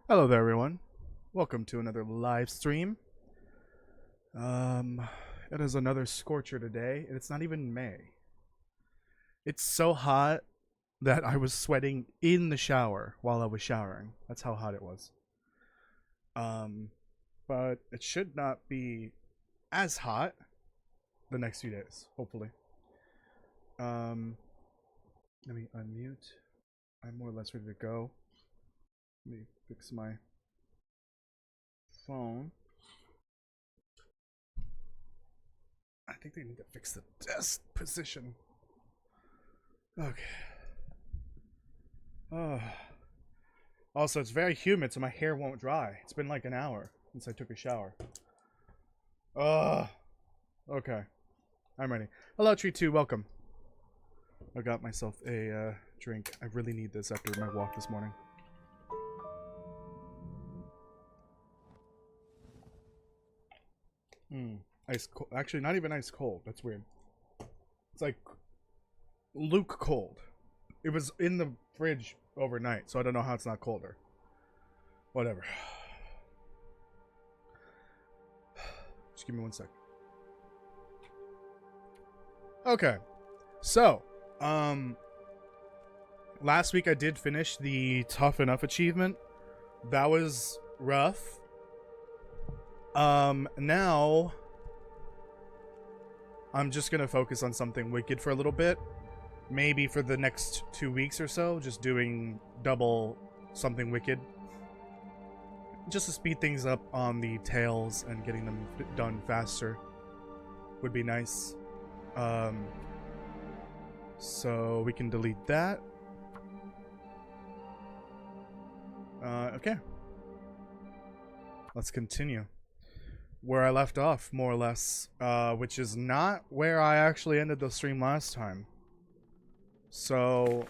Hello there, everyone. Welcome to another live stream. It is another scorcher today, and it's not even May. It's so hot that I was sweating in the shower while I was showering. That's how hot it was. But it should not be as hot the next few days, hopefully. Let me unmute. I'm more or less ready to go. Let me fix my phone. I think they need to fix the desk position. Okay. Also, it's very humid, so my hair won't dry. It's been like an hour since I took a shower. Okay. I'm ready. Hello, Tree2. Welcome. I got myself a drink. I really need this after my walk this morning. Ice cold. Actually, not even ice cold. That's weird. It's like Luke cold. It was in the fridge overnight, so I don't know how it's not colder. Whatever. Just give me 1 sec. Okay. So, last week I did finish the Tough Enough achievement. That was rough. Now I'm just gonna focus on something wicked for a little bit. Maybe for the next 2 weeks or so, just doing double something wicked. Just to speed things up on the tails and getting them done faster would be nice. So we can delete that. Okay. Let's continue where I left off, more or less, which is not where I actually ended the stream last time. So,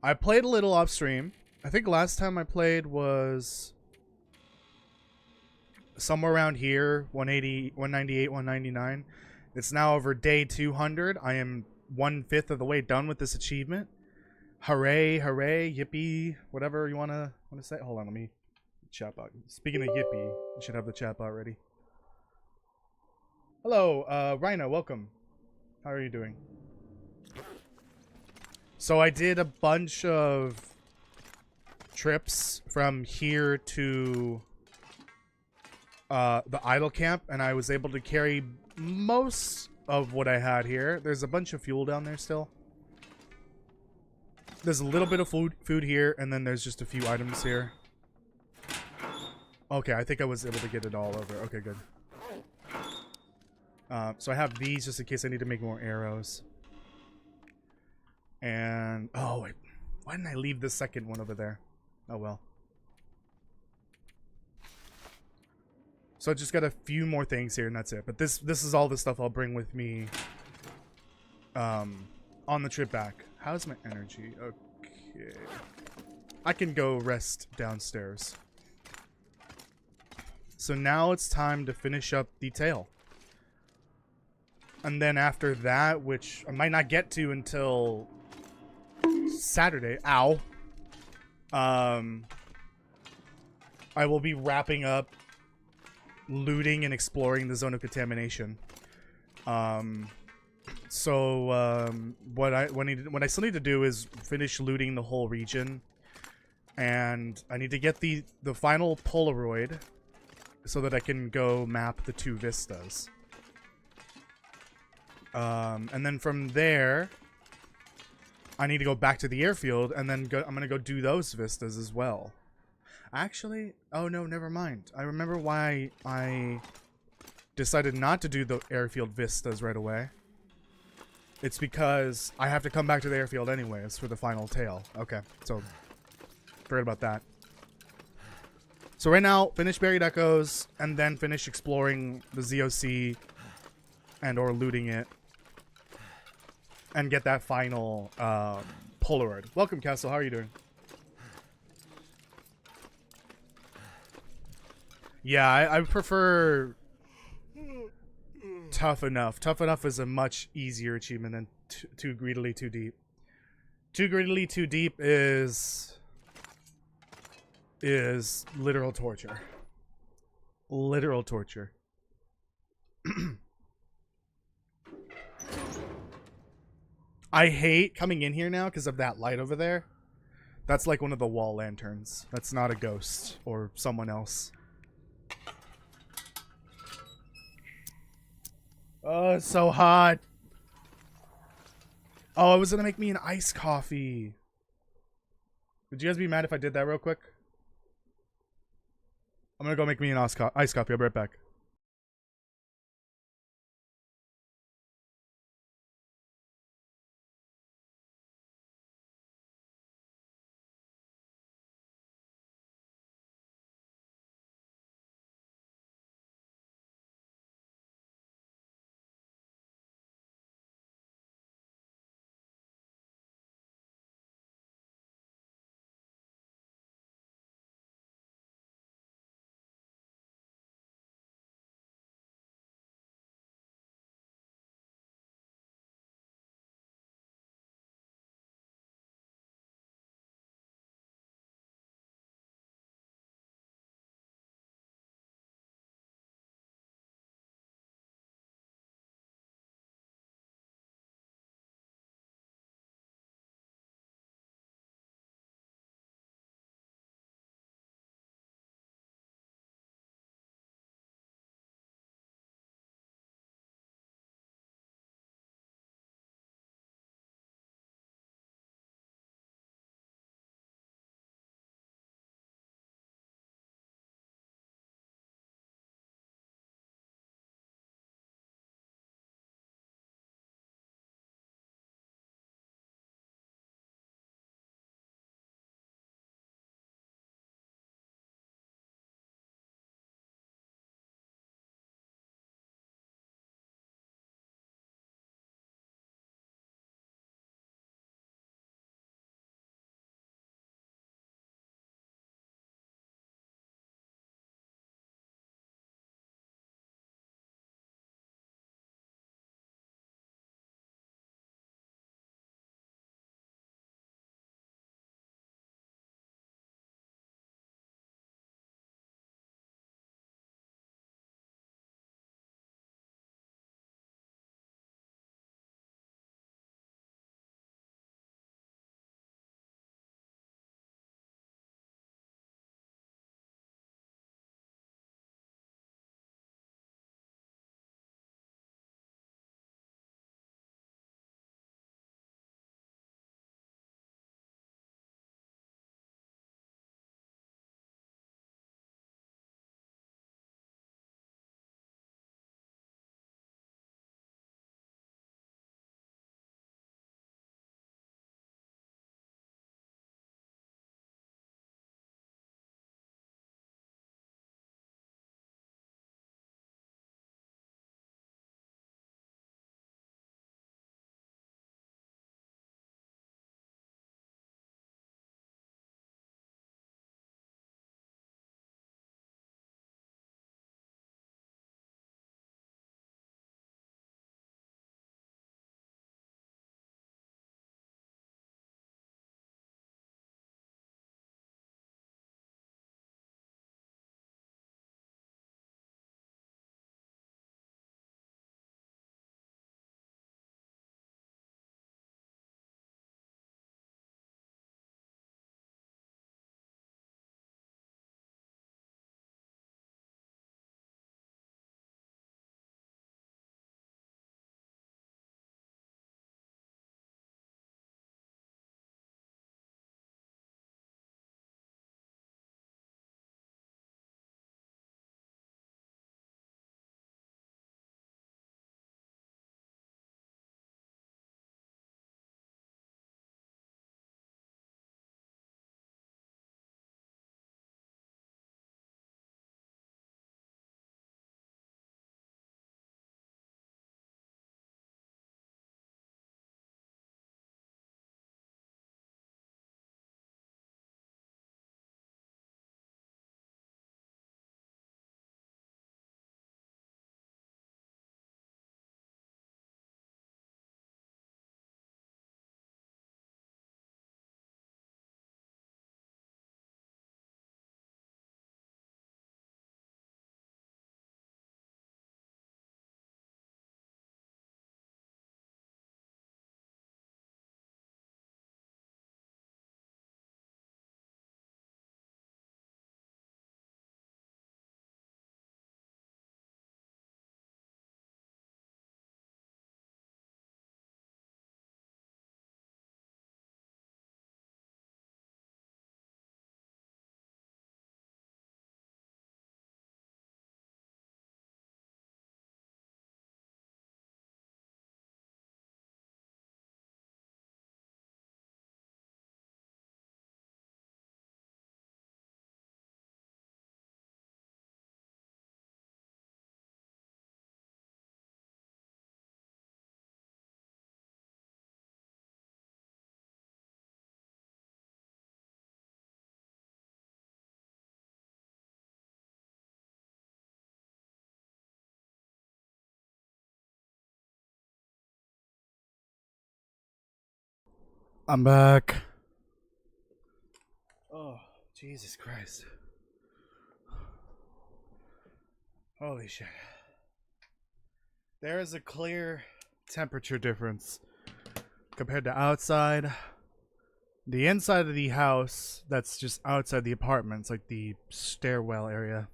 I played a little off stream. I think last time I played was somewhere around here, 180, 198, 199. It's now over day 200. I am 1/5 of the way done with this achievement. Hooray, hooray, yippee, whatever you wanna say. Hold on, let me chat bot. Speaking of yippee, you should have the chat bot ready. Hello, Rhino, welcome. How are you doing? So I did a bunch of trips from here to the idle camp, and I was able to carry most of what I had here. There's a bunch of fuel down there still. There's a little bit of food here, and then there's just a few items here. Okay, I think I was able to get it all over. Okay, good. So I have these just in case I need to make more arrows. And, oh, wait. Why didn't I leave the second one over there? Oh, well. So I just got a few more things here, and that's it. But this is all the stuff I'll bring with me on the trip back. How's my energy? Okay. I can go rest downstairs. So now it's time to finish up the tail. And then after that, which I might not get to until Saturday, ow, I will be wrapping up looting and exploring the zone of contamination. What I still need to do is finish looting the whole region, and I need to get the final Polaroid so that I can go map the 2 vistas. And then from there, I need to go back to the airfield, and then I'm gonna go do those vistas as well. Actually, oh no, never mind. I remember why I decided not to do the airfield vistas right away. It's because I have to come back to the airfield anyways for the final tail. Okay, so forget about that. So right now, finish Buried Echoes, and then finish exploring the ZOC and or looting it. And get that final Polaroid. Welcome, Castle. How are you doing? Yeah, I prefer Tough Enough. Tough Enough is a much easier achievement than Too Greedily Too Deep. Too Greedily Too Deep is is literal torture. Literal torture. I hate coming in here now because of that light over there. That's like one of the wall lanterns. That's not a ghost or someone else. Oh, it's so hot. Oh, it was gonna make me an iced coffee. Would you guys be mad if I did that real quick? I'm gonna go make me an iced coffee. I'll be right back. I'm back. Oh, Jesus Christ. Holy shit. There is a clear temperature difference compared to outside. The inside of the house, that's just outside the apartments, like the stairwell area.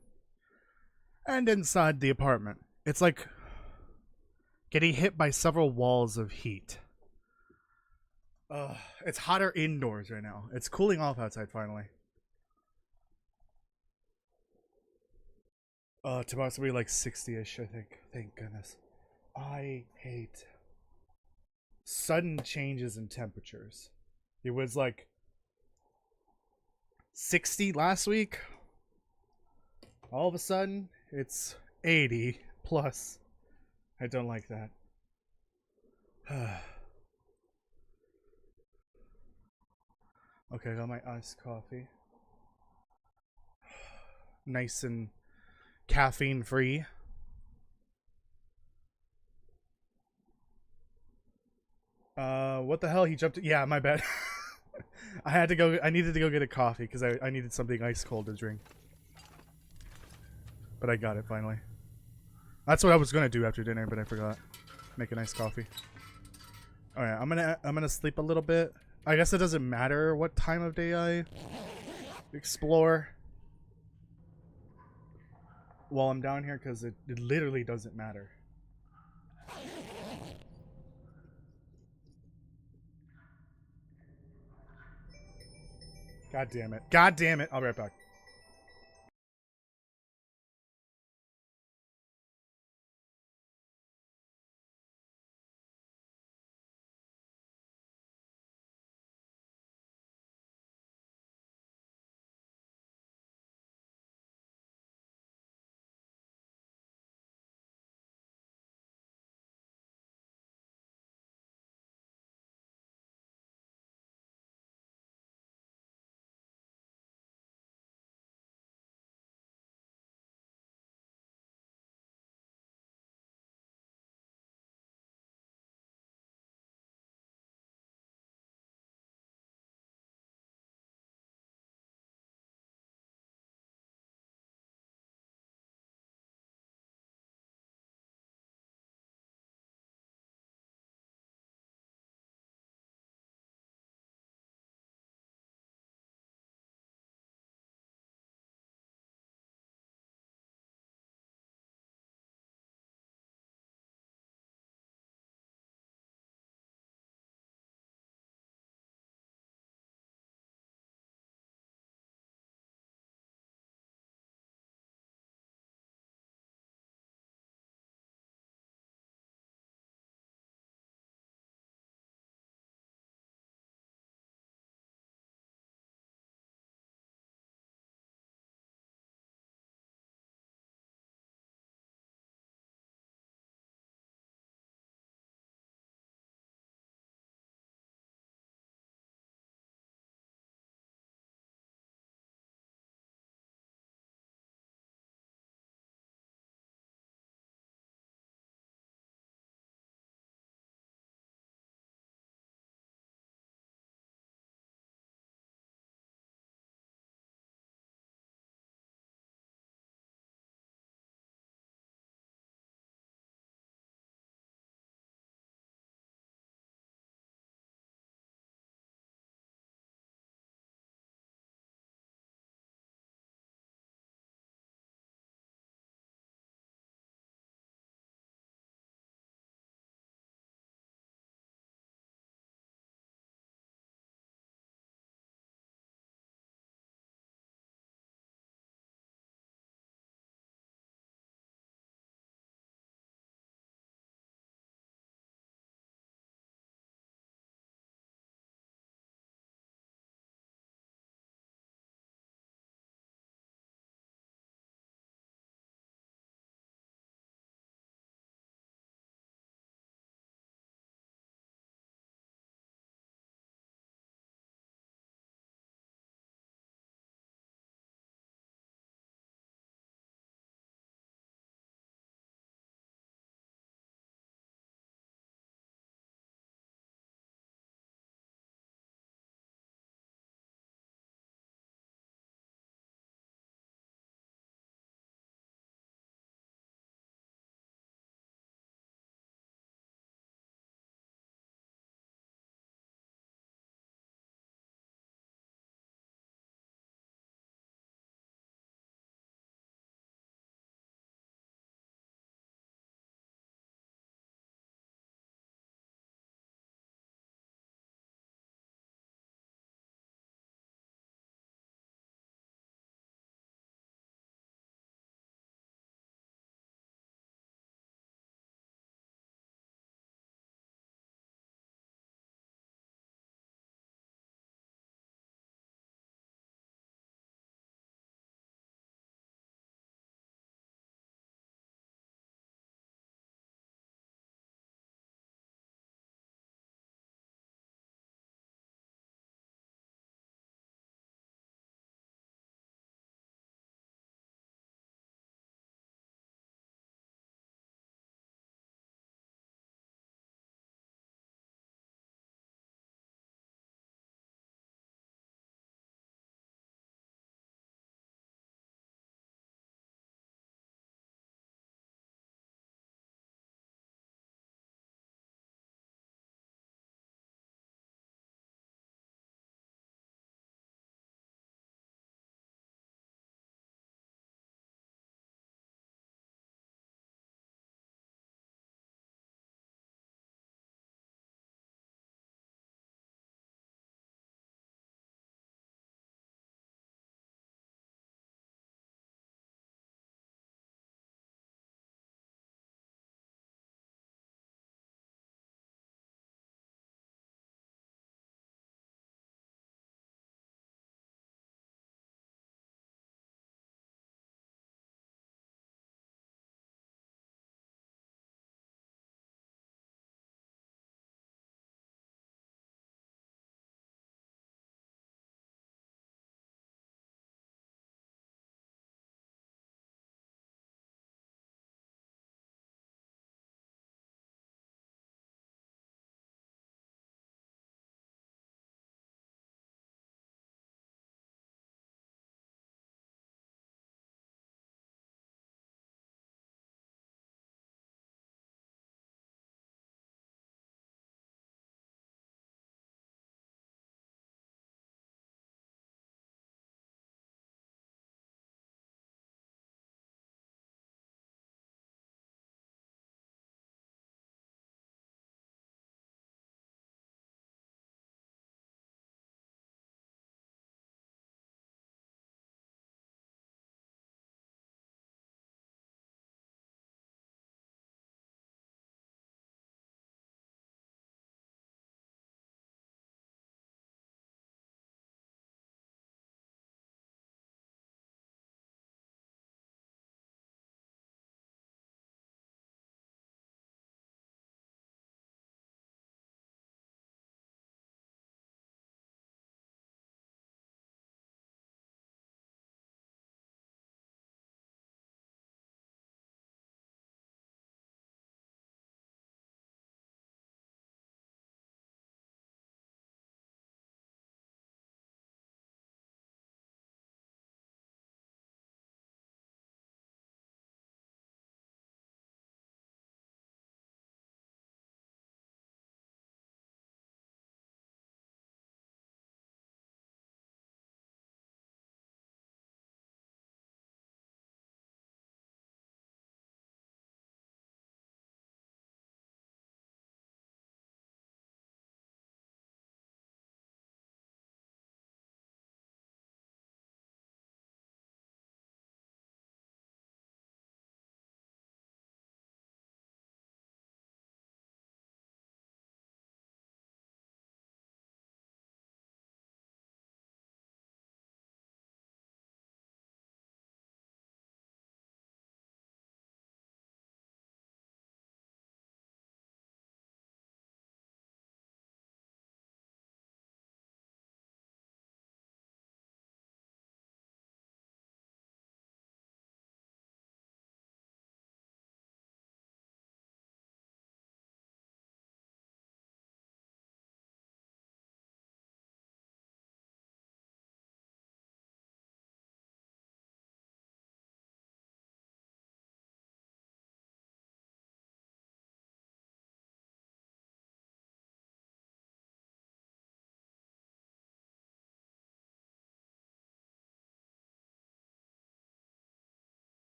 And inside the apartment. It's like getting hit by several walls of heat. It's hotter indoors right now. It's cooling off outside finally. Tomorrow's gonna be like 60-ish, I think. Thank goodness. I hate sudden changes in temperatures. It was like 60 last week. All of a sudden, it's 80 plus. I don't like that. Okay, I got my iced coffee. Nice and caffeine free. What the hell? He jumped. Yeah, my bad. I had to go. I needed to go get a coffee because I needed something ice cold to drink. But I got it finally. That's what I was gonna do after dinner, but I forgot. Make a nice coffee. All right, I'm gonna sleep a little bit. I guess it doesn't matter what time of day I explore while I'm down here because it literally doesn't matter. God damn it. God damn it. I'll be right back.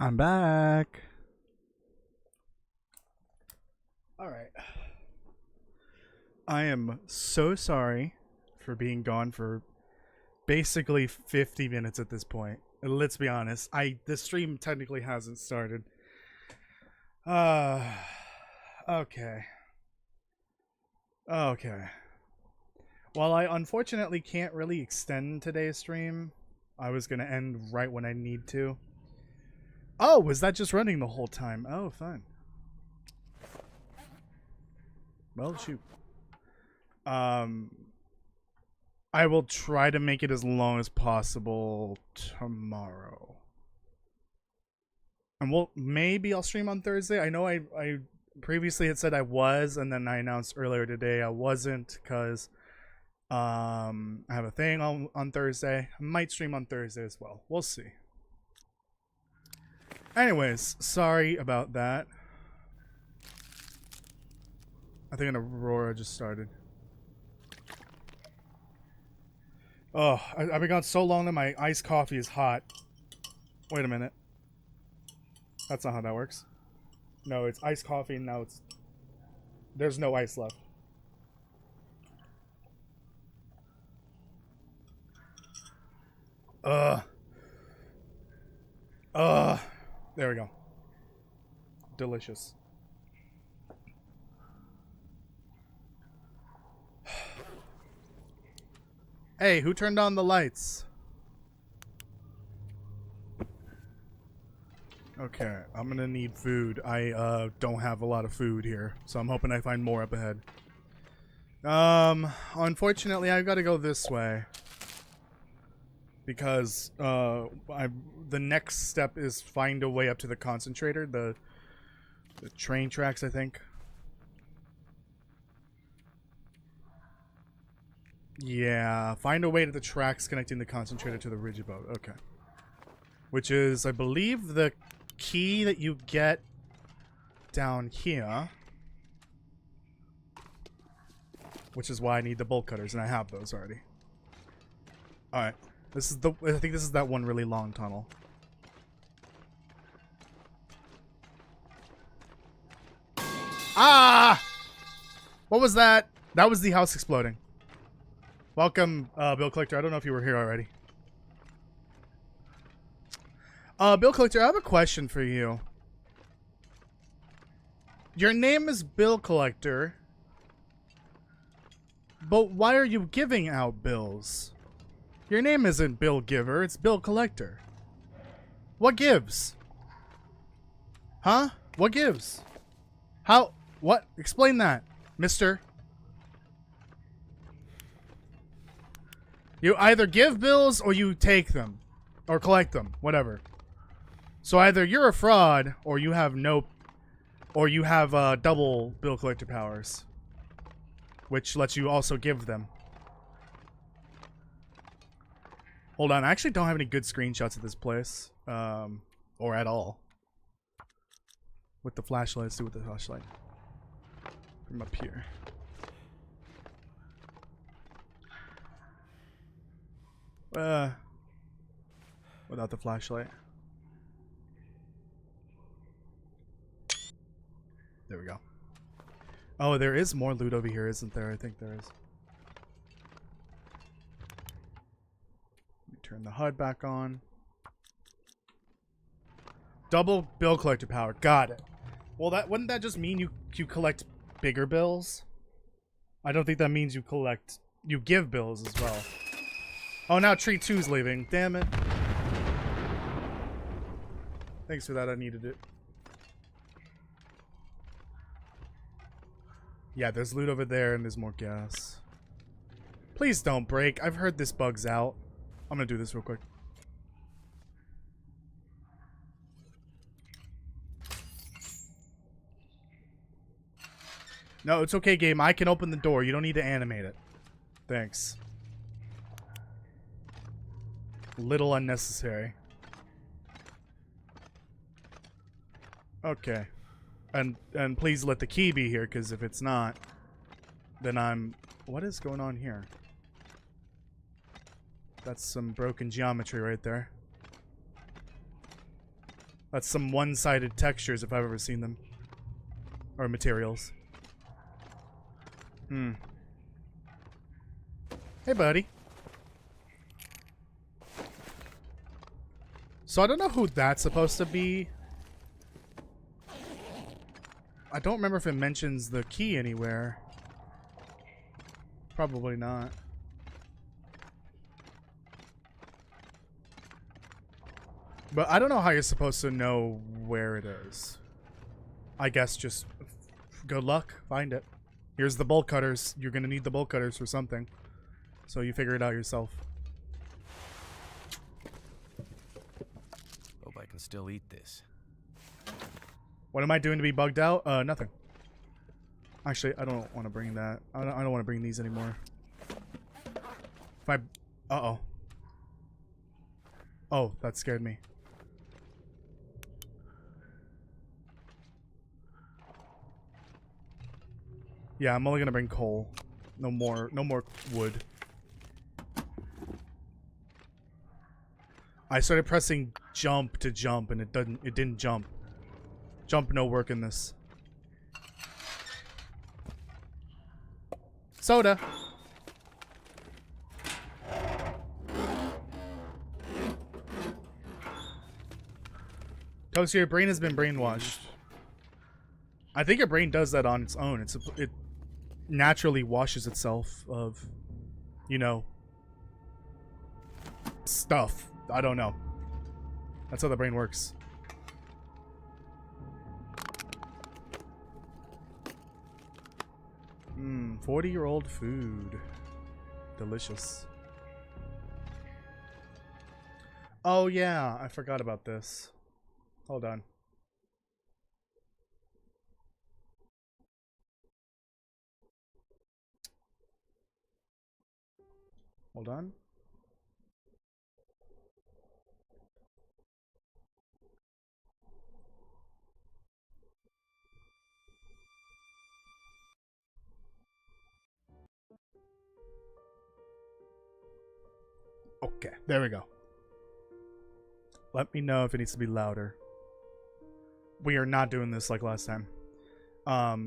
I'm back. Alright. I am so sorry for being gone for basically 50 minutes at this point. Let's be honest. The stream technically hasn't started. Okay. Okay. While I unfortunately can't really extend today's stream, I was gonna end right when I need to. Oh, was that just running the whole time? Oh, fine. Well, shoot. I will try to make it as long as possible tomorrow. And maybe I'll stream on Thursday. I know I previously had said I was, and then I announced earlier today I wasn't because I have a thing on Thursday. I might stream on Thursday as well. We'll see. Anyways, sorry about that. I think an Aurora just started. Oh, I've been gone so long that my iced coffee is hot. Wait a minute. That's not how that works. No, it's iced coffee and now there's no ice left. There we go. Delicious. Hey, who turned on the lights? Okay, I'm gonna need food. I don't have a lot of food here, so I'm hoping I find more up ahead. Unfortunately, I've got to go this way because the next step is find a way up to the concentrator, the train tracks, I think. Yeah, find a way to the tracks connecting the concentrator to the rigid boat. Okay. Which is, I believe, the key that you get down here. Which is why I need the bolt cutters, and I have those already. Alright. I think this is that one really long tunnel. Ah! What was that? That was the house exploding. Welcome, Bill Collector. I don't know if you were here already. Bill Collector, I have a question for you. Your name is Bill Collector, but why are you giving out bills? Your name isn't Bill Giver, it's Bill Collector. What gives? Huh? What gives? How? What? Explain that, mister. You either give bills or you take them. Or collect them. Whatever. So either you're a fraud or you have double bill collector powers. Which lets you also give them. Hold on, I actually don't have any good screenshots of this place. Or at all. With the flashlight, let's do with the flashlight. From up here. Without the flashlight. There we go. Oh, there is more loot over here, isn't there? I think there is. Let me turn the HUD back on. Double bill collector power. Got it. Well, wouldn't that just mean you collect bigger bills? I don't think that means you give bills as well. Oh, now Tree 2's leaving. Damn it. Thanks for that. I needed it. Yeah, there's loot over there and there's more gas. Please don't break. I've heard this bug's out. I'm gonna do this real quick. No, it's okay, game. I can open the door. You don't need to animate it. Thanks. Little unnecessary. Okay. And please let the key be here, because if it's not, then I'm... What is going on here? That's some broken geometry right there. That's some one-sided textures if I've ever seen them. Or materials. Hey, buddy. So I don't know who that's supposed to be. I don't remember if it mentions the key anywhere. Probably not. But I don't know how you're supposed to know where it is. I guess just good luck. Find it. Here's the bolt cutters. You're gonna need the bolt cutters for something. So you figure it out yourself. Hope I can still eat this. What am I doing to be bugged out? Nothing. Actually, I don't want to bring that. I don't want to bring these anymore. If I... Uh-oh. Oh, that scared me. Yeah, I'm only gonna bring coal. No more wood. I started pressing jump to jump and it didn't jump. Jump no work in this. Soda. Toasty, your brain has been brainwashed. I think your brain does that on its own. It naturally washes itself of, you know, stuff. I don't know. That's how the brain works. 40-year-old food. Delicious. Oh yeah, I forgot about this. Hold on. Hold on. Okay, there we go. Let me know if it needs to be louder. We are not doing this like last time. I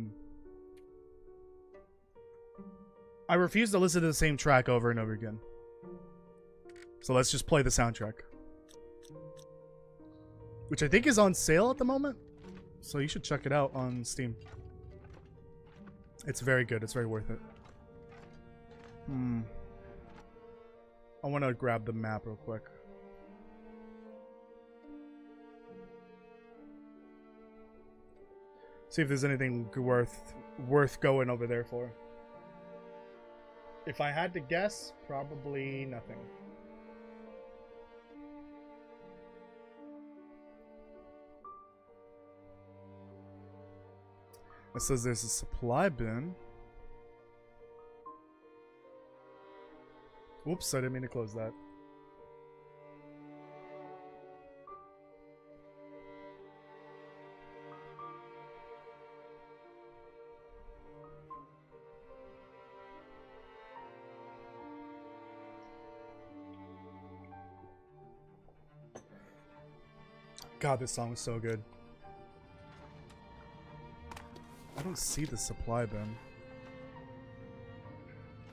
refuse to listen to the same track over and over again. So let's just play the soundtrack. Which I think is on sale at the moment. So you should check it out on Steam. It's very good. It's very worth it. I want to grab the map real quick. See if there's anything worth going over there for. If I had to guess, probably nothing. It says there's a supply bin. Oops, I didn't mean to close that. God, this song is so good. I don't see the supply bin.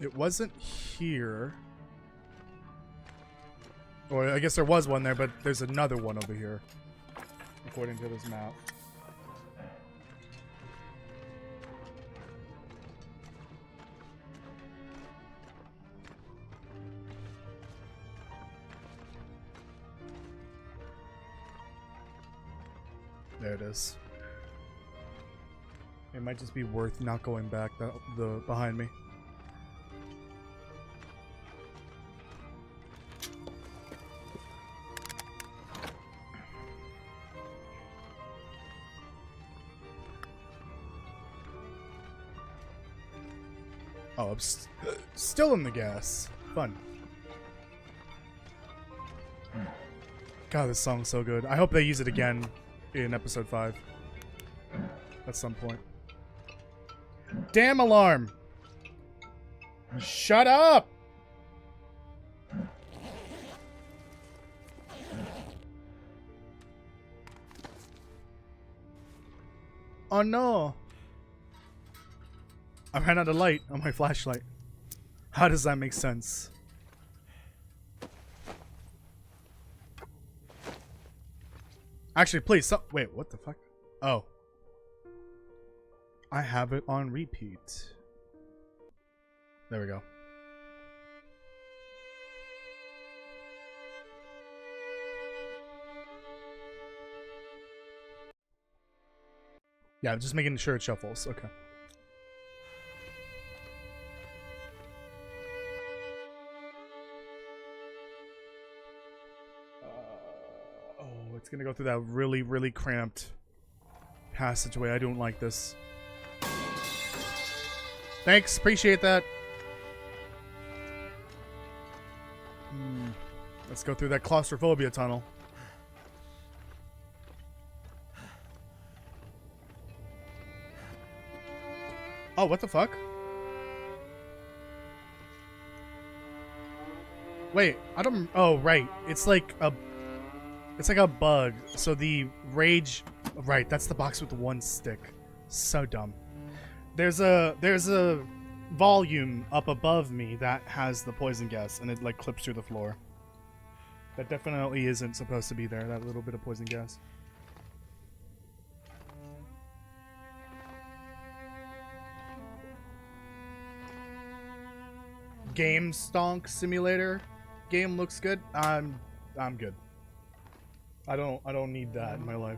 It wasn't here. Or I guess there was one there, but there's another one over here, according to this map. There it is. It might just be worth not going back the behind me. Oh, I'm still in the gas. Fun. God, this song's so good. I hope they use it again in episode 5. At some point. Damn alarm! Shut up! Oh no! I ran out of light on my flashlight. How does that make sense? Actually, please, wait, what the fuck? Oh. I have it on repeat. There we go. Yeah, I'm just making sure it shuffles. Okay. Oh, it's gonna go through that really, really cramped passageway. I don't like this. Thanks, appreciate that. Let's go through that claustrophobia tunnel. Oh, what the fuck? Wait, I don't. Oh, right. It's like a bug. So the rage. Right, that's the box with the one stick. So dumb. There's a volume up above me that has the poison gas, and it like clips through the floor. That definitely isn't supposed to be there. That little bit of poison gas. Game stonk simulator game looks good. I'm good. I don't need that in my life.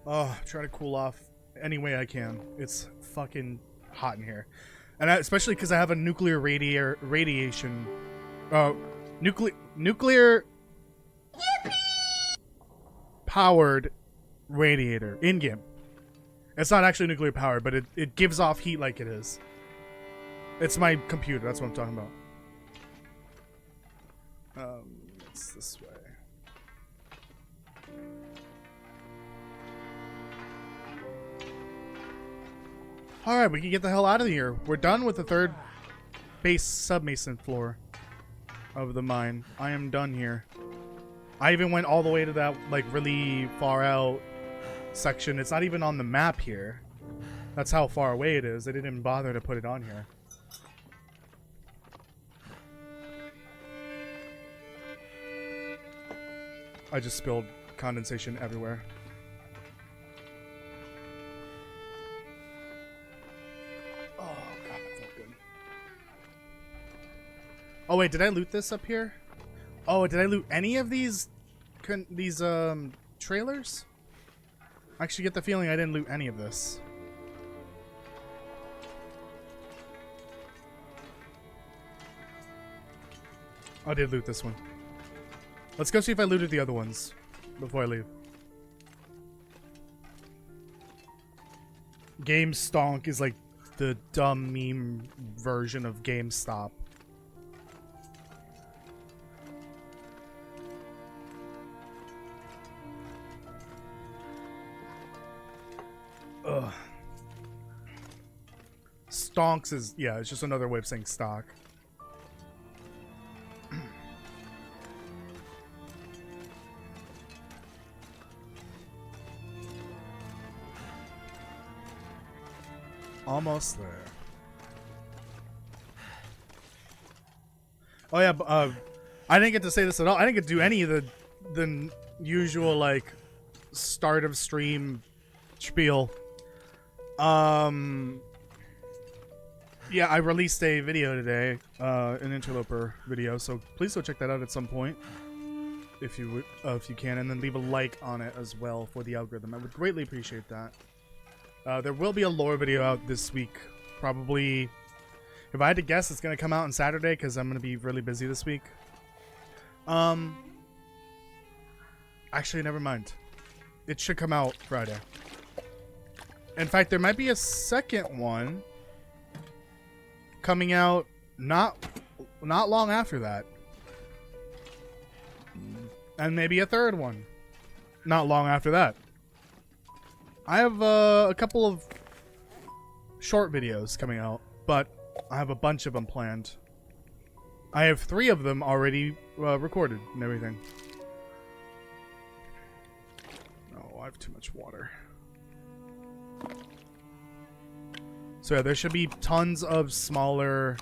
Oh, try to cool off any way I can. It's fucking hot in here, and especially because I have a nuclear radiation. Nuclear powered radiator in game. It's not actually nuclear powered, but it gives off heat like it is. It's my computer. That's what I'm talking about. It's this way. Alright, we can get the hell out of here. We're done with the third base submason floor of the mine. I am done here. I even went all the way to that, like, really far out section. It's not even on the map here. That's how far away it is. They didn't even bother to put it on here. I just spilled condensation everywhere. Oh, God, that felt good. Oh, wait, did I loot this up here? Oh, did I loot any of these trailers? I actually get the feeling I didn't loot any of this. I did loot this one. Let's go see if I looted the other ones before I leave. Game Stonk is like the dumb meme version of GameStop. Ugh. Stonks is, yeah, it's just another way of saying stock. Almost there. Oh yeah, I didn't get to say this at all. I didn't get to do any of the usual like start of stream spiel. Yeah, I released a video today, an interloper video, so please go check that out at some point if you can, and then leave a like on it as well for the algorithm. I would greatly appreciate that. There will be a lore video out this week, probably. If I had to guess, it's gonna come out on Saturday because I'm gonna be really busy this week. Actually, never mind. It should come out Friday. In fact, there might be a second one coming out not long after that. And maybe a third one not long after that. I have a couple of short videos coming out, but I have a bunch of them planned. I have 3 of them already recorded and everything. Oh, I have too much water. So yeah, there should be tons of smaller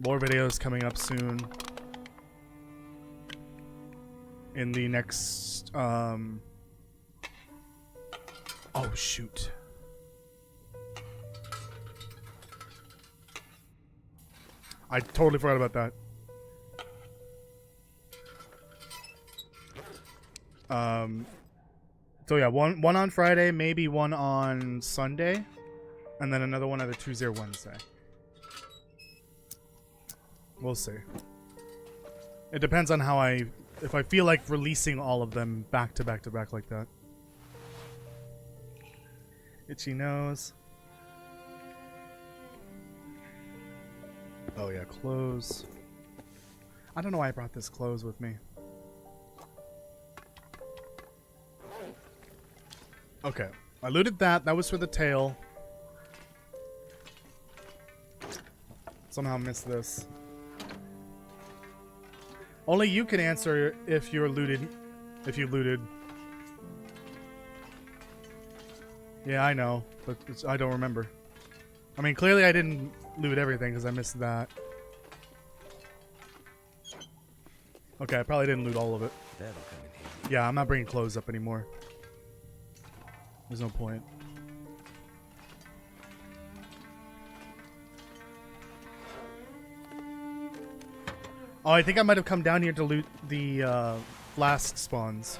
lore videos coming up soon. In the next, oh shoot. I totally forgot about that. So yeah, one on Friday, maybe one on Sunday, and then another one either Tuesday or Wednesday. We'll see. It depends on how if I feel like releasing all of them back to back to back like that. Itchy nose. Oh yeah, clothes. I don't know why I brought this clothes with me. Okay, I looted that. That was for the tail. Somehow missed this. Only you can answer if you're looted. If you looted. Yeah, I know, but I don't remember. I mean, clearly I didn't loot everything because I missed that. Okay, I probably didn't loot all of it. That'll come in handy. Yeah, I'm not bringing clothes up anymore. There's no point. Oh, I think I might have come down here to loot the flask spawns.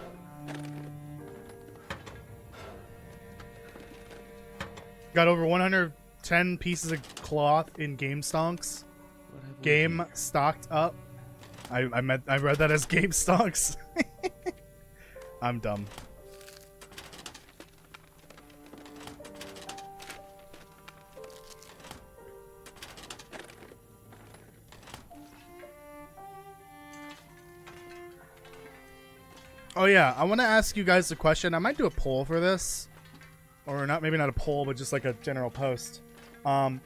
Got over 110 pieces of cloth in game stonks. Game stocked up. I read that as game stonks. I'm dumb. Oh yeah, I want to ask you guys a question. I might do a poll for this. Or not, maybe not a poll, but just like a general post. The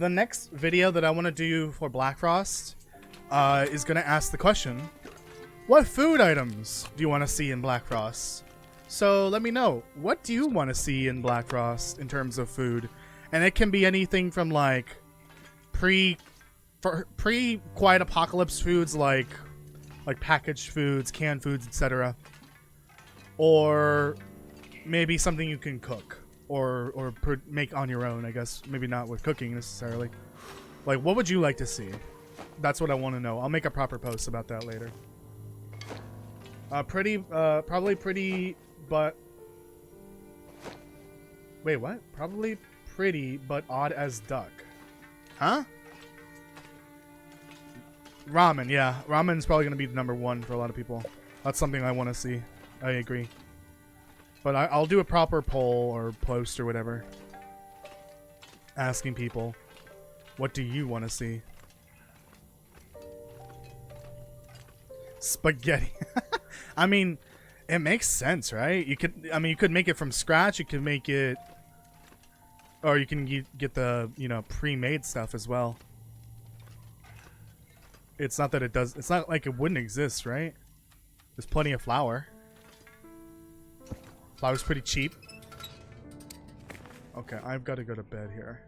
next video that I want to do for Black Frost is going to ask the question, what food items do you want to see in Black Frost? So let me know, what do you want to see in Black Frost in terms of food? And it can be anything from like pre-Quiet Apocalypse foods like packaged foods, canned foods, etc. Or maybe something you can cook. Or make on your own, I guess. Maybe not with cooking necessarily. Like, what would you like to see? That's what I want to know. I'll make a proper post about that later. Probably pretty, but... Wait, what? Probably pretty, but odd as duck. Huh? Ramen, yeah. Ramen's probably going to be the #1 for a lot of people. That's something I want to see. I agree. But I'll do a proper poll or post or whatever. Asking people, what do you want to see? Spaghetti. I mean, it makes sense, right? You could make it from scratch. You could make it, or you can get the, pre-made stuff as well. It's not that it does. It's not like it wouldn't exist, right? There's plenty of flour. Flour's pretty cheap. Okay, I've got to go to bed here.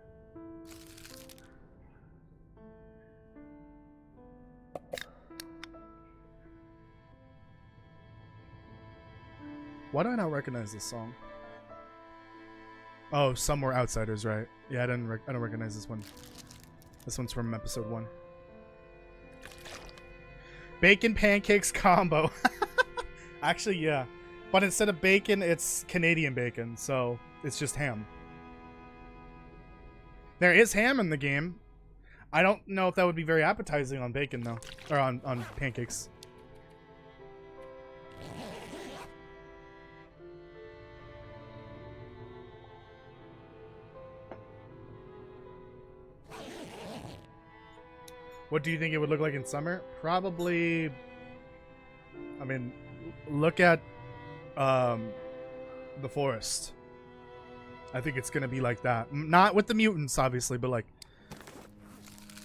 Why do I not recognize this song? Oh, Somewhere Outsiders, right? Yeah, I don't recognize this one. This one's from episode 1. Bacon pancakes combo. Actually, yeah. But instead of bacon, it's Canadian bacon, so it's just ham. There is ham in the game. I don't know if that would be very appetizing on bacon, though. Or on pancakes. What do you think it would look like in summer? Probably... I mean, look at... the forest. I think it's gonna be like that. Not with the mutants, obviously, but like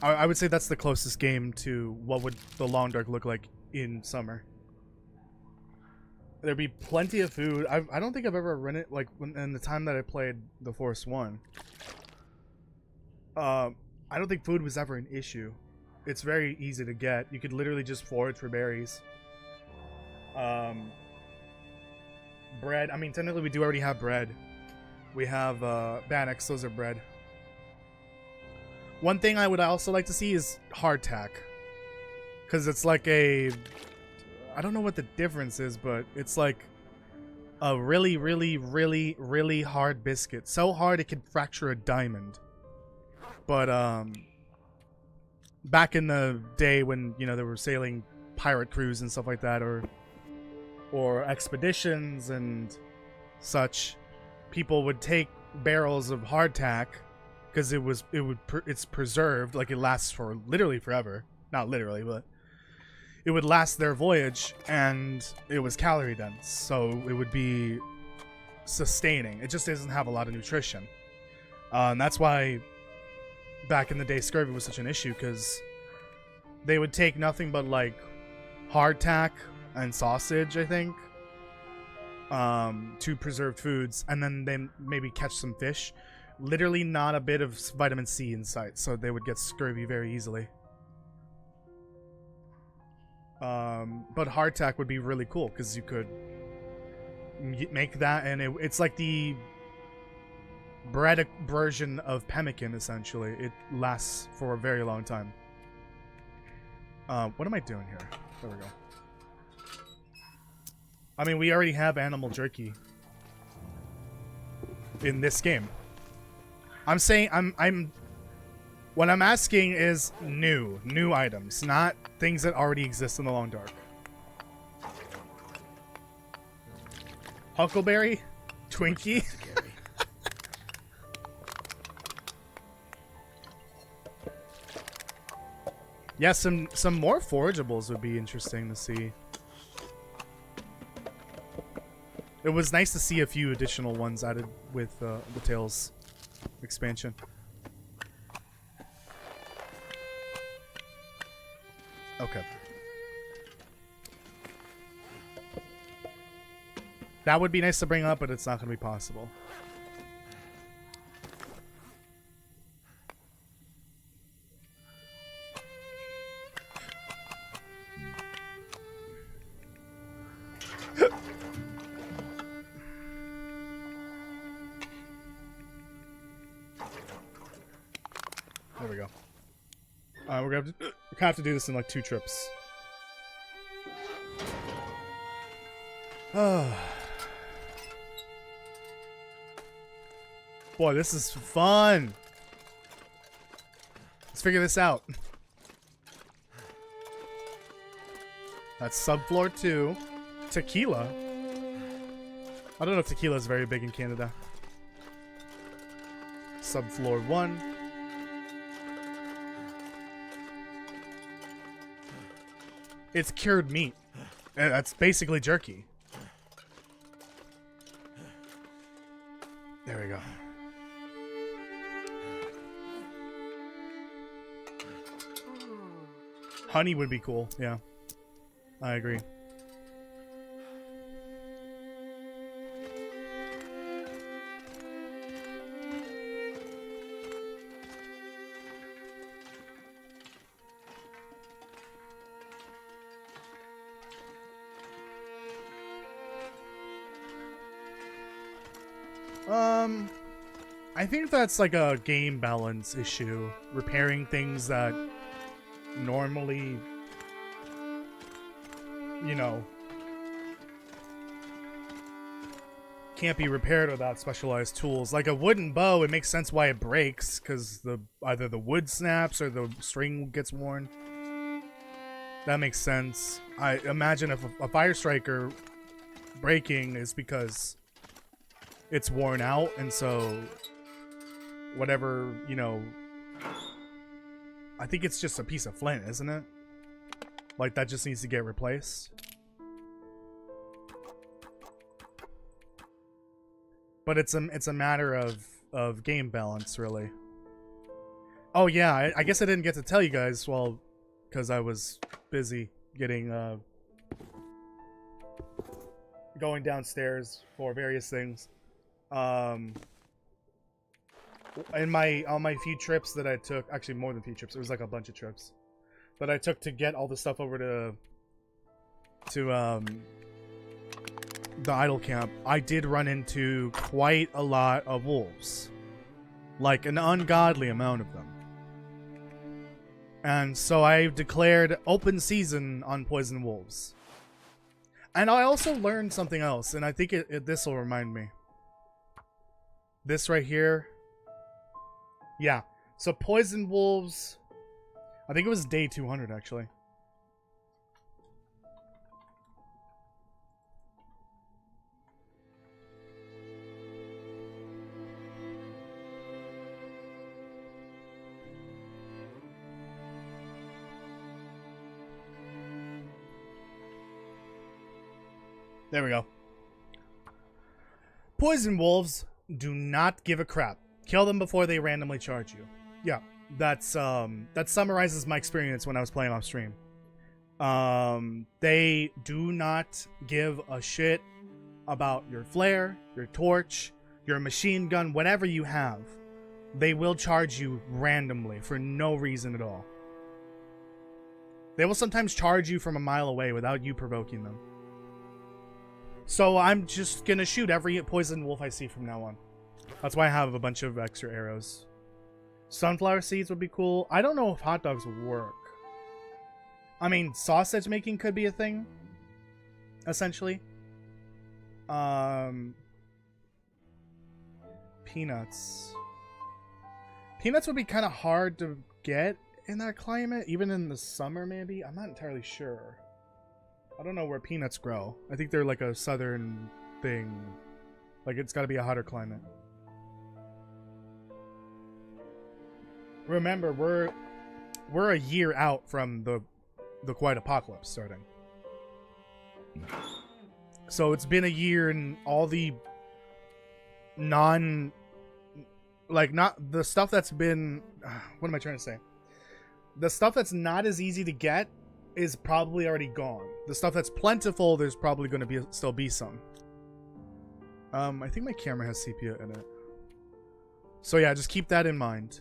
I would say that's the closest game to what would the Long Dark look like in summer. There'd be plenty of food. I don't think I've ever run it like in the time that I played The Forest 1. I don't think food was ever an issue. It's very easy to get. You could literally just forage for berries. Bread. I mean, technically we do already have bread. We have Bannox. Those are bread. One thing I would also like to see is hardtack. Because it's like a... I don't know what the difference is, but it's like a really, really, really, really hard biscuit. So hard it could fracture a diamond. But back in the day when, you know, they were sailing pirate crews and stuff like that, or expeditions and such, people would take barrels of hardtack because it's preserved, like it lasts for literally forever. Not literally, but it would last their voyage, and it was calorie dense, so it would be sustaining. It just doesn't have a lot of nutrition. And that's why back in the day scurvy was such an issue, because they would take nothing but like hardtack and sausage, I think, to preserved foods, and then they maybe catch some fish. Literally not a bit of vitamin C in sight, so they would get scurvy very easily. But hardtack would be really cool because you could make that, and it's like the bread version of pemmican, essentially. It lasts for a very long time. What am I doing here? There we go. I mean, we already have animal jerky in this game. I'm saying what I'm asking is new items, not things that already exist in the Long Dark. Huckleberry? Twinkie? Yeah, some more forageables would be interesting to see. It was nice to see a few additional ones added with the Tales expansion. Okay. That would be nice to bring up, but it's not going to be possible. There we go. We're gonna have to do this in like 2 trips. Boy, this is fun. Let's figure this out. That's subfloor 2. Tequila. I don't know if tequila is very big in Canada. Subfloor 1. It's cured meat. And that's basically jerky. There we go. Honey would be cool, yeah. I agree. I think that's like a game balance issue. Repairing things that normally, you know, can't be repaired without specialized tools. Like a wooden bow, it makes sense why it breaks, because either the wood snaps or the string gets worn. That makes sense. I imagine if a fire striker breaking is because it's worn out, and so whatever, you know, I think it's just a piece of flint, isn't it? Like that just needs to get replaced. But it's a matter of game balance, really. Oh yeah, I guess I didn't get to tell you guys, well, because I was busy getting, going downstairs for various things. On my few trips that I took, actually more than a few trips, it was like a bunch of trips that I took to get all the stuff over to the idle camp, I did run into quite a lot of wolves. Like an ungodly amount of them. And so I declared open season on poison wolves. And I also learned something else, and I think this will remind me. This right here. Yeah. So poison wolves, I think it was day 200 actually. There we go. Poison wolves do not give a crap. Kill them before they randomly charge you. Yeah, that summarizes my experience when I was playing off stream. They do not give a shit about your flare, your torch, your machine gun, whatever you have. They will charge you randomly for no reason at all. They will sometimes charge you from a mile away without you provoking them. So I'm just gonna shoot every poison wolf I see from now on. That's why I have a bunch of extra arrows. Sunflower seeds would be cool. I don't know if hot dogs would work. I mean, sausage making could be a thing, essentially. Peanuts. Peanuts would be kind of hard to get in that climate, even in the summer maybe. I'm not entirely sure. I don't know where peanuts grow. I think they're like a southern thing. Like it's got to be a hotter climate. Remember, we're a year out from the Quiet Apocalypse starting. So it's been a year, and all the not the stuff that's been, what am I trying to say? The stuff that's not as easy to get is probably already gone. The stuff that's plentiful, there's probably going to still be some. I think my camera has sepia in it. So yeah, just keep that in mind.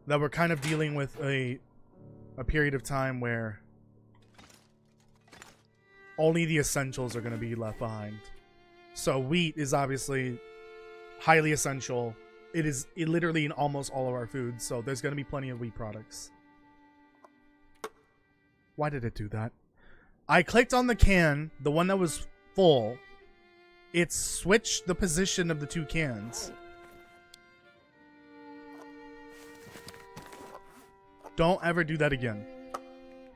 That we're kind of dealing with a period of time where only the essentials are going to be left behind. So wheat is obviously highly essential. It is literally in almost all of our foods, so there's going to be plenty of wheat products. Why did it do that? I clicked on the can, the one that was full. It switched the position of the two cans. Don't ever do that again.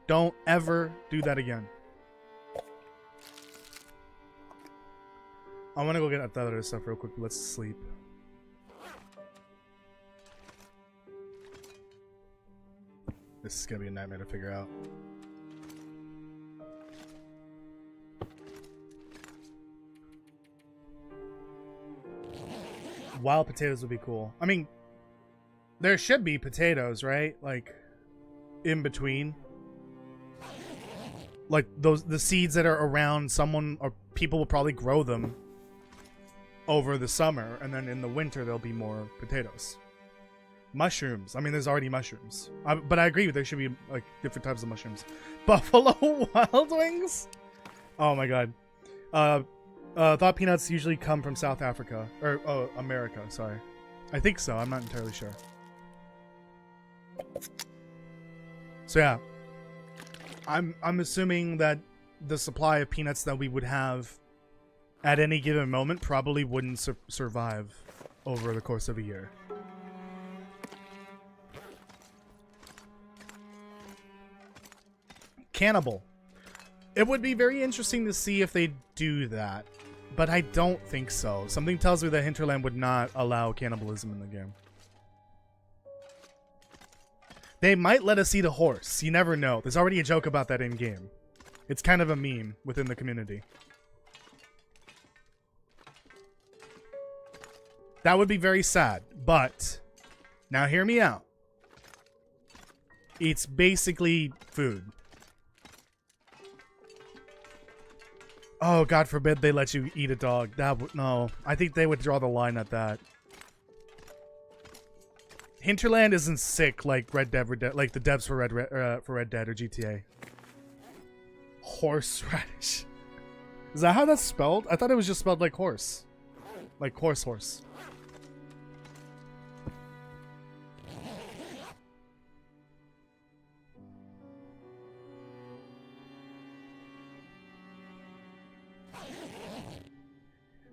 Don't ever do that again. I want to go get that other stuff real quick. Let's sleep. This is going to be a nightmare to figure out. Wild potatoes would be cool. I mean, there should be potatoes, right? Like, in between. Like, the seeds that are around, someone or people will probably grow them over the summer, and then in the winter there'll be more potatoes. Mushrooms. I mean, there's already mushrooms. But I agree, there should be, like, different types of mushrooms. Buffalo Wild Wings? Oh my god. Thought peanuts usually come from South Africa. Or, oh, America, sorry. I think so, I'm not entirely sure. So yeah. I'm assuming that the supply of peanuts that we would have at any given moment probably wouldn't survive over the course of a year. Cannibal. It would be very interesting to see if they do that, but I don't think so. Something tells me that Hinterland would not allow cannibalism in the game. They might let us eat a horse. You never know. There's already a joke about that in-game. It's kind of a meme within the community. That would be very sad, but Now hear me out. It's basically food. Oh, God forbid they let you eat a dog. No. I think they would draw the line at that. Hinterland isn't sick like Red Dead, like the devs for Red Dead or GTA. Horseradish. Is that how that's spelled? I thought it was just spelled like horse. Like horse.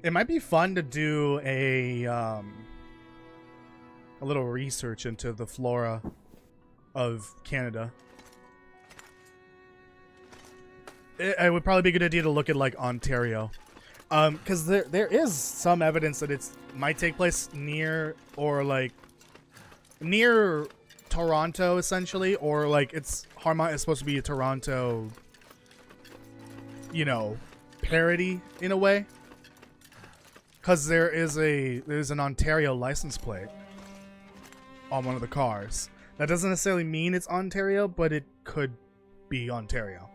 It might be fun to do a little research into the flora of Canada. It would probably be a good idea to look at like Ontario, because there is some evidence that it might take place near or like near Toronto essentially, or like Harmont is supposed to be a Toronto, you know, parody in a way. Because there's an Ontario license plate on one of the cars. That doesn't necessarily mean it's Ontario, but it could be Ontario.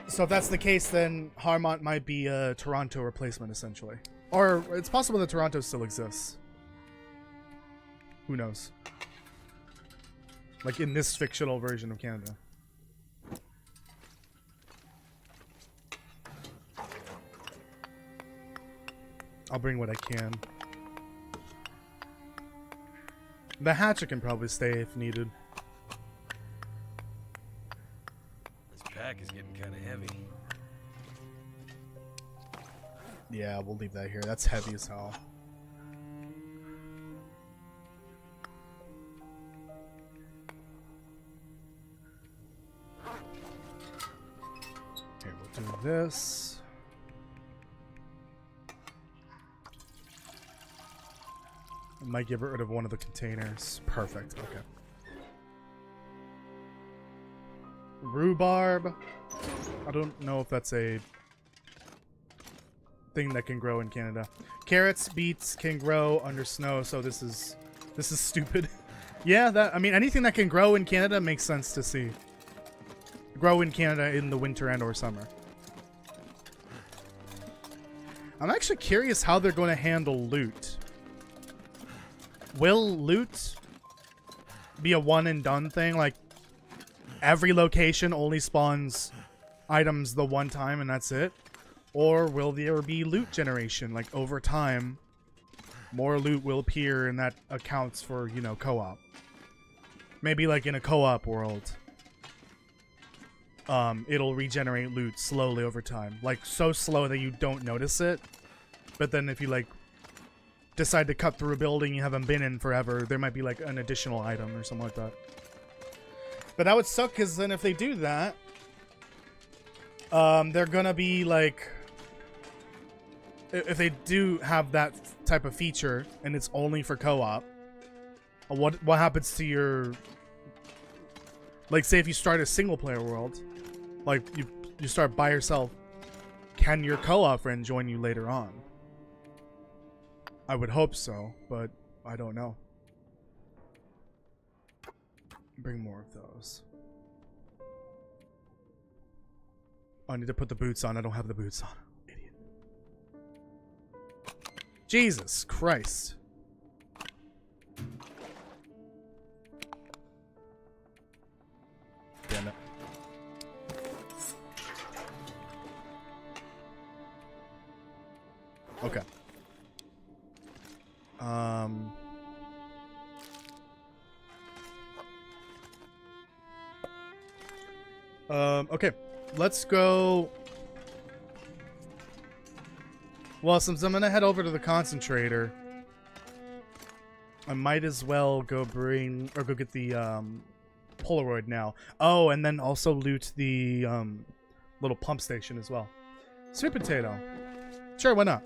So if that's the case, then Harmont might be a Toronto replacement, essentially. Or it's possible that Toronto still exists. Who knows? Like in this fictional version of Canada. I'll bring what I can. The hatchet can probably stay if needed. This pack is getting kind of heavy. Yeah, we'll leave that here. That's heavy as hell. Okay, we'll do this. Might get rid of one of the containers. Perfect. Okay. Rhubarb. I don't know if that's a thing that can grow in Canada. Carrots, beets can grow under snow, so this is stupid. Yeah, I mean anything that can grow in Canada makes sense to see. Grow in Canada in the winter and or summer. I'm actually curious how they're going to handle loot. Will loot be a one and done thing? Like every location only spawns items the one time and that's it? Or will there be loot generation? Like over time, more loot will appear and that accounts for, you know, co-op. Maybe like in a co-op world, it'll regenerate loot slowly over time. Like so slow that you don't notice it. But then if you like decide to cut through a building you haven't been in forever, there might be like an additional item or something like that. But that would suck because then if they do that, they're gonna be like, if they do have that type of feature and it's only for co-op, what happens to your, like say if you start a single player world, like you start by yourself, can your co-op friend join you later on? I would hope so, but I don't know. Bring more of those. I need to put the boots on. I don't have the boots on. Idiot. Jesus Christ. Damn it. Okay. Okay, let's go. Well, since I'm gonna head over to the concentrator, I might as well go get the Polaroid now. Oh, and then also loot the little pump station as well. Sweet potato. Sure, why not?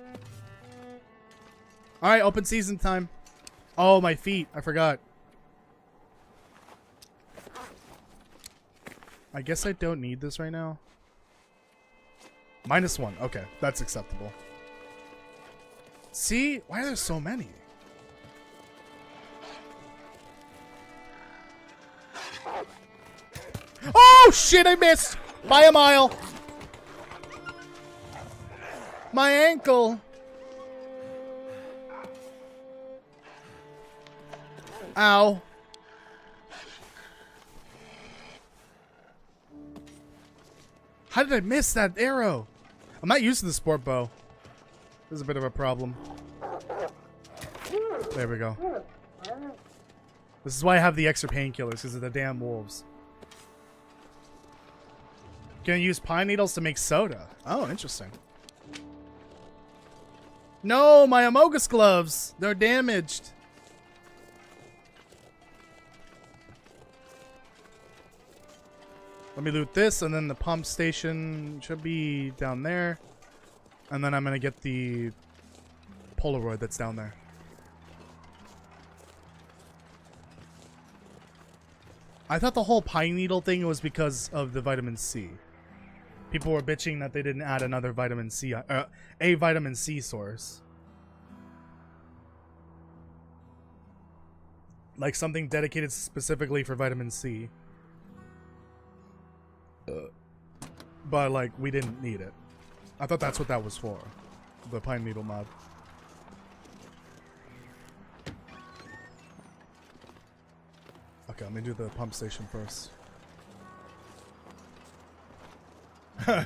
Alright, open season time. Oh, my feet. I forgot. I guess I don't need this right now. -1. Okay, that's acceptable. See? Why are there so many? Oh, shit, I missed! By a mile! My ankle! Ow. How did I miss that arrow? I'm not used to the sport bow. This is a bit of a problem. There we go. This is why I have the extra painkillers, because of the damn wolves. Gonna use pine needles to make soda. Oh, interesting. No, my Amogus gloves! They're damaged. Let me loot this, and then the pump station should be down there. And then I'm gonna get the Polaroid that's down there. I thought the whole pine needle thing was because of the vitamin C. People were bitching that they didn't add another vitamin C, a vitamin C source. Like something dedicated specifically for vitamin C. But like, we didn't need it. I thought that's what that was for. The pine needle mod. Okay, let me do the pump station first.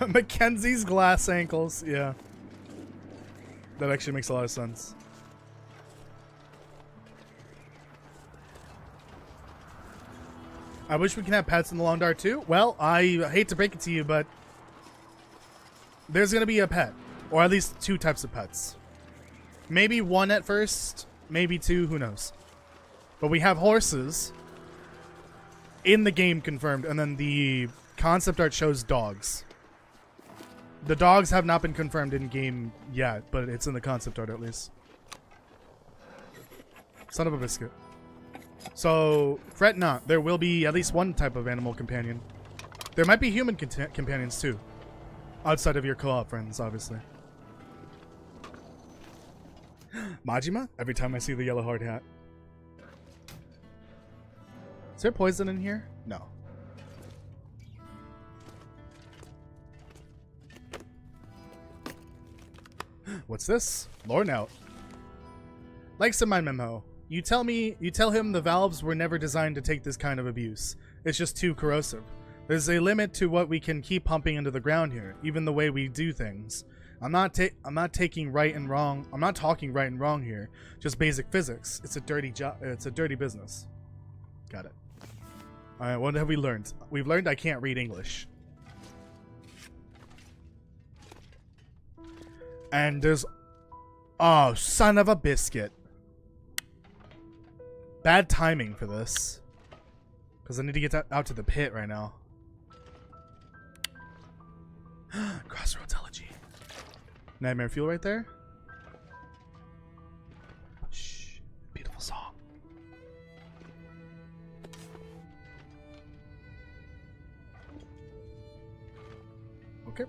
Mackenzie's glass ankles, yeah. That actually makes a lot of sense. I wish we can have pets in the Long Dark too. Well, I hate to break it to you, but there's going to be a pet. Or at least 2 types of pets. Maybe 1 at first, maybe 2, who knows. But we have horses in the game confirmed, and then the concept art shows dogs. The dogs have not been confirmed in game yet, but it's in the concept art at least. Son of a biscuit. So, fret not. There will be at least 1 type of animal companion. There might be human companions too. Outside of your co-op friends, obviously. Majima? Every time I see the yellow hard hat. Is there poison in here? No. What's this? Lore note. Like some mind memo. You tell him the valves were never designed to take this kind of abuse. It's just too corrosive. There's a limit to what we can keep pumping into the ground here, even the way we do things. I'm not taking right and wrong. I'm not talking right and wrong here. Just basic physics. It's a dirty job. It's a dirty business. Got it. All right, what have we learned? We've learned I can't read English. And there's... Oh, son of a biscuit. Bad timing for this. Because I need to get out to the pit right now. Crossroads Elegy. Nightmare Fuel right there. Shh. Beautiful song. Okay.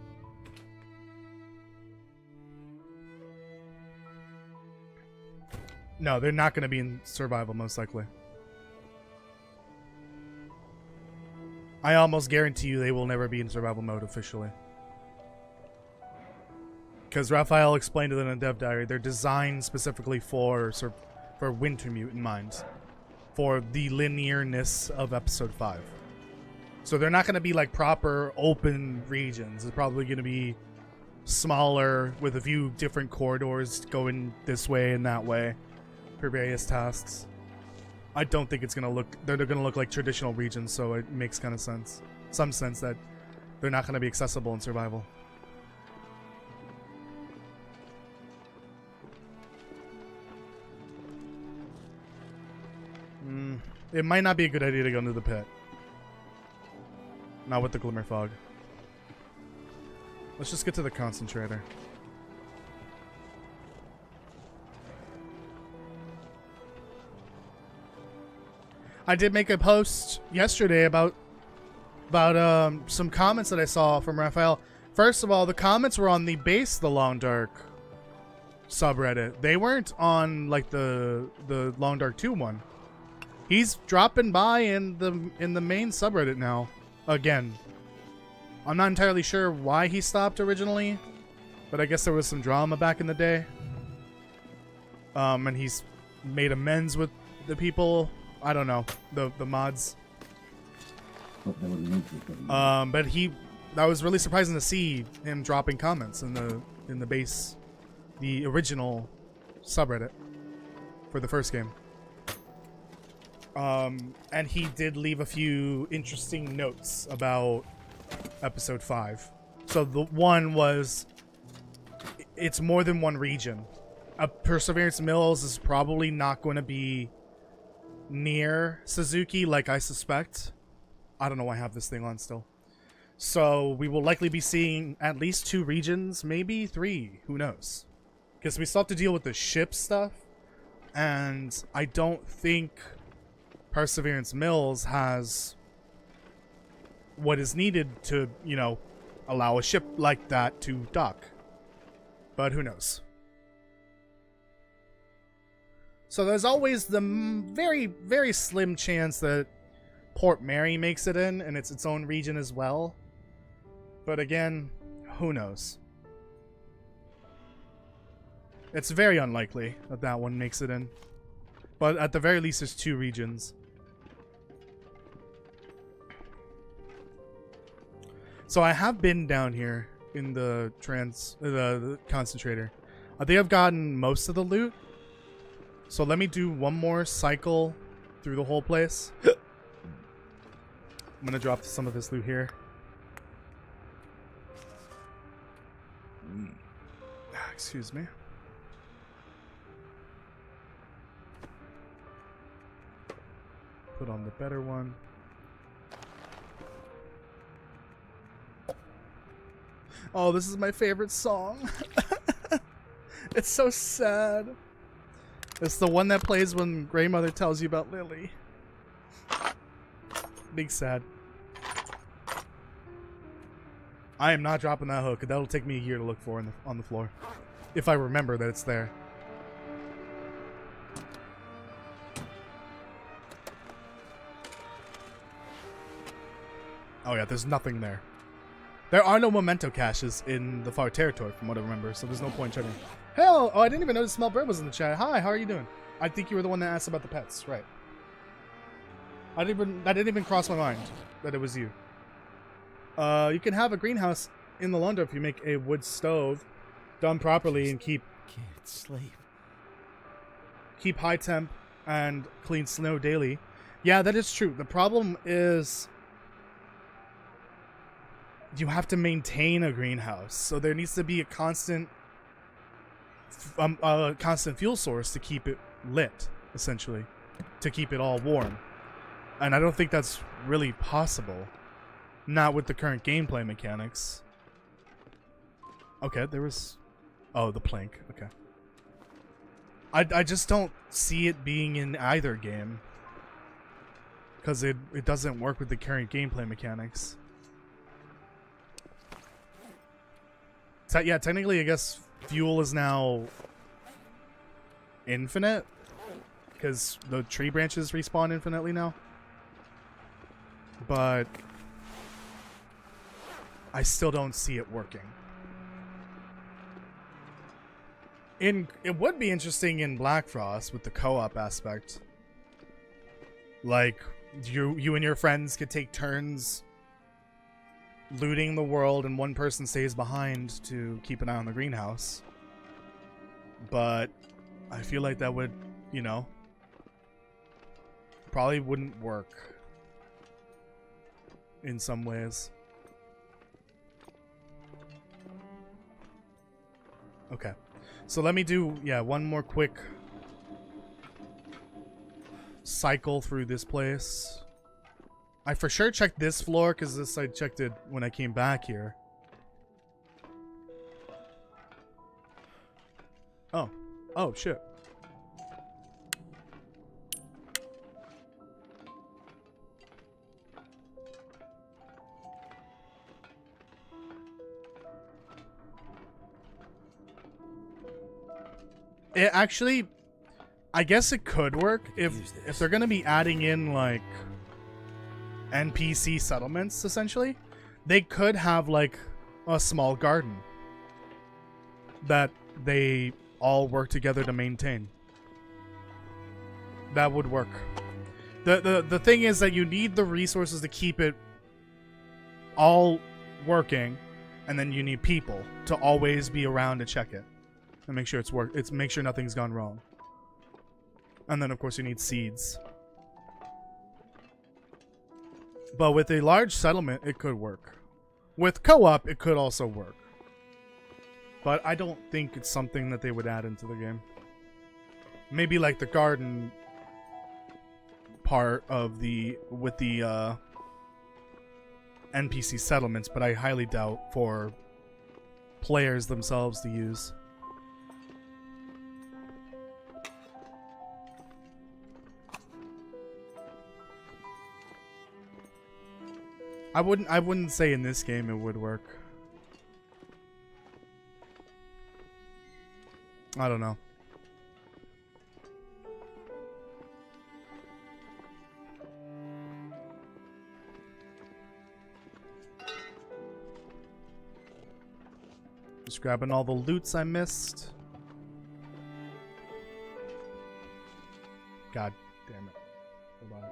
No, they're not going to be in survival, most likely. I almost guarantee you they will never be in survival mode officially. Because Raphael explained it in a dev diary, they're designed specifically for Wintermute in mind. For the linearness of episode 5. So they're not going to be like proper open regions. It's probably going to be smaller with a few different corridors going this way and that way for various tasks. I don't think it's going to look... They're going to look like traditional regions, so it makes kind of sense. Some sense that they're not going to be accessible in survival. It might not be a good idea to go into the pit. Not with the Glimmer Fog. Let's just get to the concentrator. I did make a post yesterday about some comments that I saw from Raphael. First of all, the comments were on the base the Long Dark subreddit. They weren't on like the Long Dark 2 one. He's dropping by in the main subreddit now. Again. I'm not entirely sure why he stopped originally, but I guess there was some drama back in the day. And he's made amends with the people. I don't know, the mods. But that was really surprising to see him dropping comments in the original subreddit for the first game. And he did leave a few interesting notes about episode 5. So the one was, it's more than one region. Perseverance Mills is probably not going to be near Suzuki, like I suspect. I don't know why I have this thing on still. So we will likely be seeing at least 2 regions, maybe 3, who knows. Because we still have to deal with the ship stuff, and I don't think Perseverance Mills has what is needed to, you know, allow a ship like that to dock. But who knows? So there's always the very, very slim chance that Port Mary makes it in, and it's its own region as well. But again, who knows? It's very unlikely that that one makes it in. But at the very least, there's 2 regions. So I have been down here in the the concentrator. I think I've gotten most of the loot. So let me do one more cycle through the whole place. I'm gonna drop some of this loot here. Excuse me. Put on the better one. Oh, this is my favorite song. It's so sad. It's the one that plays when Grey Mother tells you about Lily. Big sad. I am not dropping that hook. That'll take me a year to look for on the floor. If I remember that it's there. Oh yeah, there's nothing there. There are no memento caches in the far territory from what I remember, so there's no point checking. Hell, oh, I didn't even notice Smell Bird was in the chat. Hi, how are you doing? I think you were the one that asked about the pets, right? That didn't even cross my mind that it was you. You can have a greenhouse in the London if you make a wood stove done properly and keep high temp and clean snow daily. Yeah, that is true. The problem is you have to maintain a greenhouse, so there needs to be a constant fuel source to keep it lit, essentially, to keep it all warm. And I don't think that's really possible. Not with the current gameplay mechanics. Okay, there was... Oh, the plank. Okay. I just don't see it being in either game. Because it doesn't work with the current gameplay mechanics. Yeah, technically, I guess fuel is now infinite. Because the tree branches respawn infinitely now. But I still don't see it working. It would be interesting in Black Frost with the co-op aspect. Like, you and your friends could take turns looting the world and one person stays behind to keep an eye on the greenhouse. But I feel like that would, you know, probably wouldn't work in some ways. Okay. So let me do, yeah, one more quick cycle through this place. I for sure checked this floor because this I checked it when I came back here. Oh. Oh, shit. It actually, I guess it could work if they're gonna be adding in like NPC settlements. Essentially, they could have like a small garden that they all work together to maintain. That would work. The thing is that you need the resources to keep it all working, and then you need people to always be around to check it and make sure make sure nothing's gone wrong. And then of course you need seeds. But with a large settlement, it could work. With co-op, it could also work. But I don't think it's something that they would add into the game. Maybe like the garden part of with the NPC settlements, but I highly doubt for players themselves to use. I wouldn't say in this game it would work. I don't know. Just grabbing all the loots I missed. God damn it. Hold on.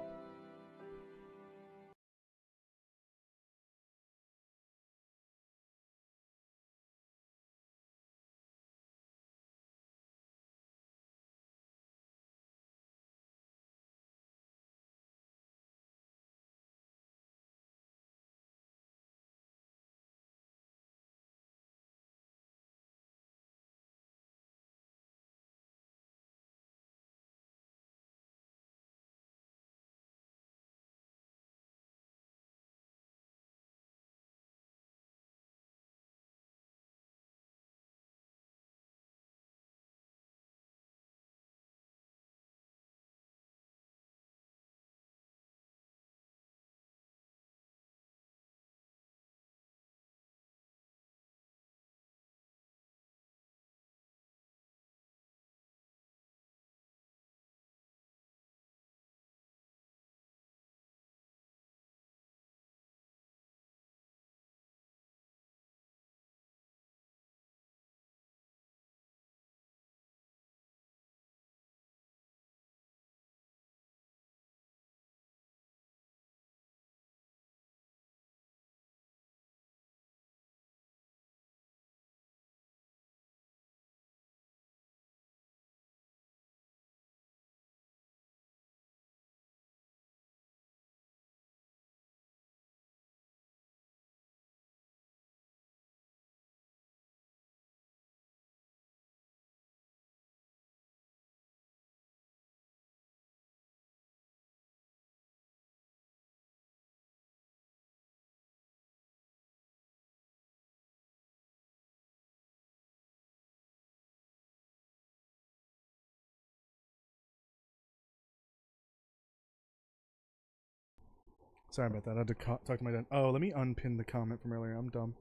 Sorry about that. I had to talk to my dad. Oh, let me unpin the comment from earlier. I'm dumb.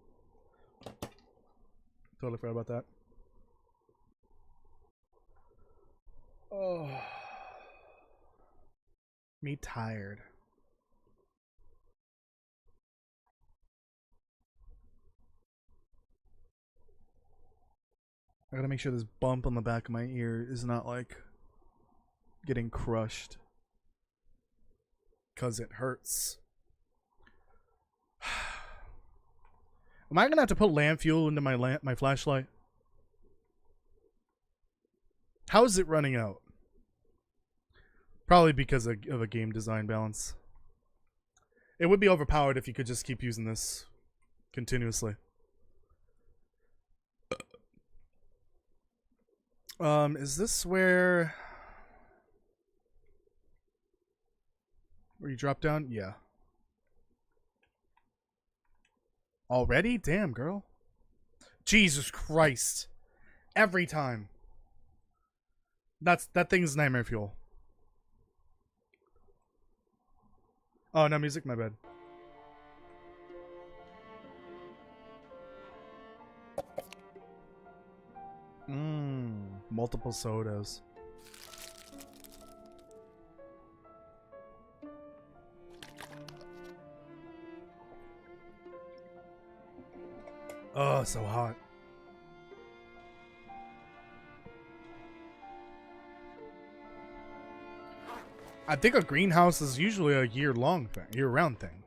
Totally forgot about that. Oh. Me tired. I gotta make sure this bump on the back of my ear is not like getting crushed. Cause it hurts. Am I gonna have to put lamp fuel into my flashlight? How is it running out? Probably because of a game design balance. It would be overpowered if you could just keep using this continuously. Is this where you drop down? Yeah. Already? Damn, girl. Jesus Christ. Every time. That thing's nightmare fuel. Oh, no music, my bad. Multiple sodas. Oh, so hot. I think a greenhouse is usually a year-long thing, year-round thing.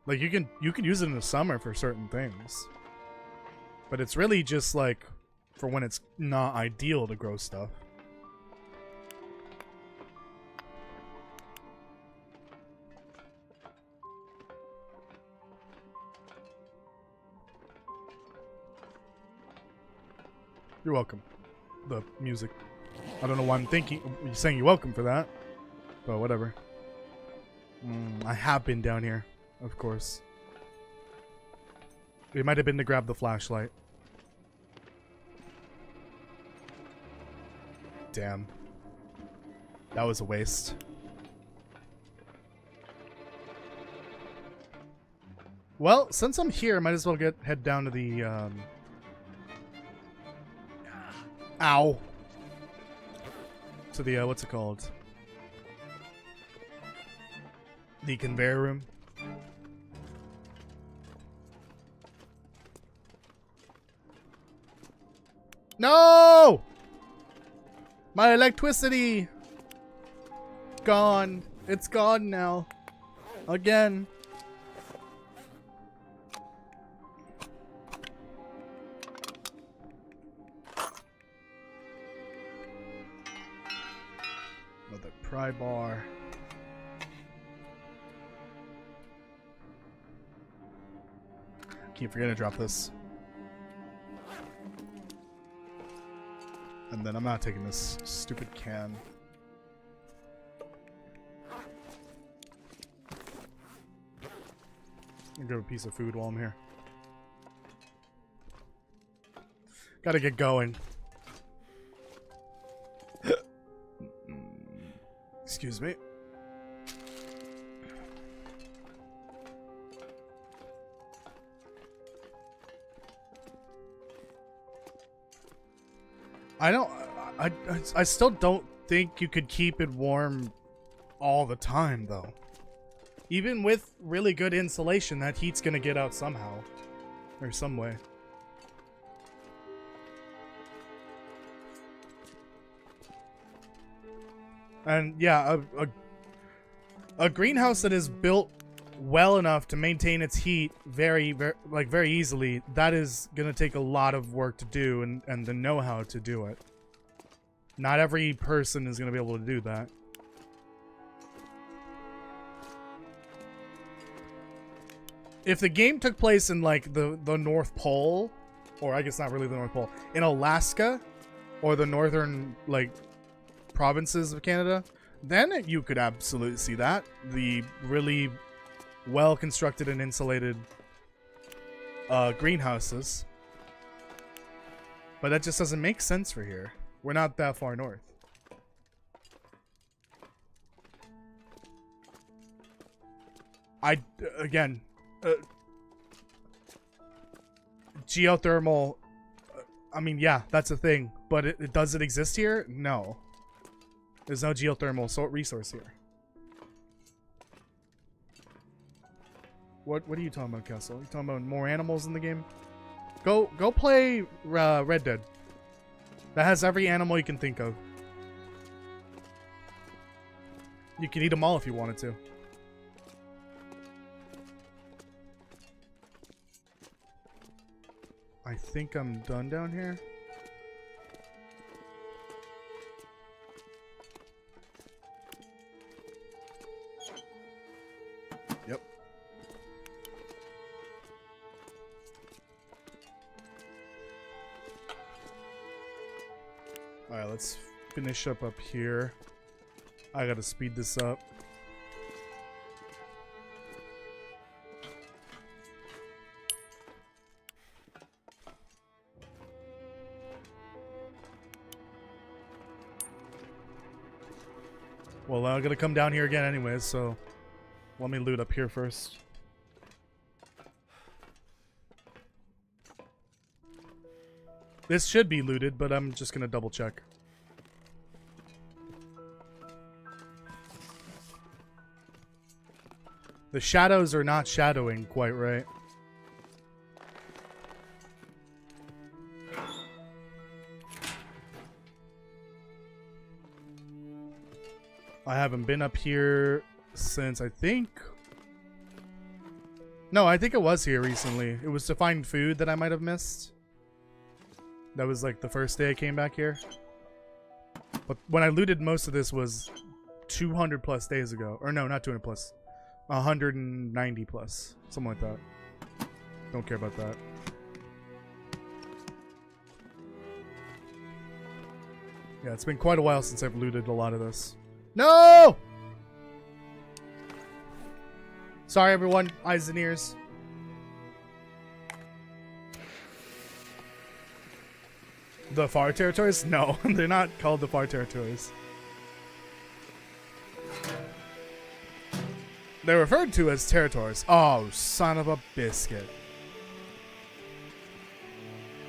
Like you can use it in the summer for certain things, but it's really just like for when it's not ideal to grow stuff. You're welcome. The music. I don't know why I'm saying you're welcome for that, but whatever. I have been down here, of course. It might have been to grab the flashlight. Damn. That was a waste. Well, since I'm here, I might as well head down to the ow. To the what's it called? The conveyor room. No! My electricity! Gone. It's gone now. Again. Another pry bar. Keep forgetting to drop this. And then I'm not taking this stupid can. I'll grab a piece of food while I'm here. Gotta get going. Excuse me. I still don't think you could keep it warm all the time, though. Even with really good insulation, that heat's gonna get out somehow. Or some way. And yeah, a greenhouse that is built well enough to maintain its heat very easily, that is gonna take a lot of work to do and the know-how to do it. Not every person is gonna be able to do that. If the game took place in like the North Pole, or I guess not really the North Pole, in Alaska or the northern like provinces of Canada, then you could absolutely see that. The really well constructed and insulated greenhouses. But that just doesn't make sense for here. We're not that far north. Again, geothermal, I mean, yeah, that's a thing, but does it exist here? No. There's no geothermal resource here. What are you talking about, Castle? You talking about more animals in the game? Go play Red Dead. That has every animal you can think of. You can eat them all if you wanted to. I think I'm done down here. Yep. Alright, let's finish up here. I gotta speed this up. Well, I'm gonna come down here again anyways, so let me loot up here first. This should be looted, but I'm just gonna double check. The shadows are not shadowing quite right. I haven't been up here since I think... No, I think it was here recently. It was to find food that I might have missed. That was like the first day I came back here. But when I looted most of this was 200 plus days ago. Or no, not 200 plus. 190 plus. Something like that. Don't care about that. Yeah, it's been quite a while since I've looted a lot of this. No! Sorry, everyone. Eyes and ears. The Far Territories? No, they're not called the Far Territories. They're referred to as territories. Oh, son of a biscuit.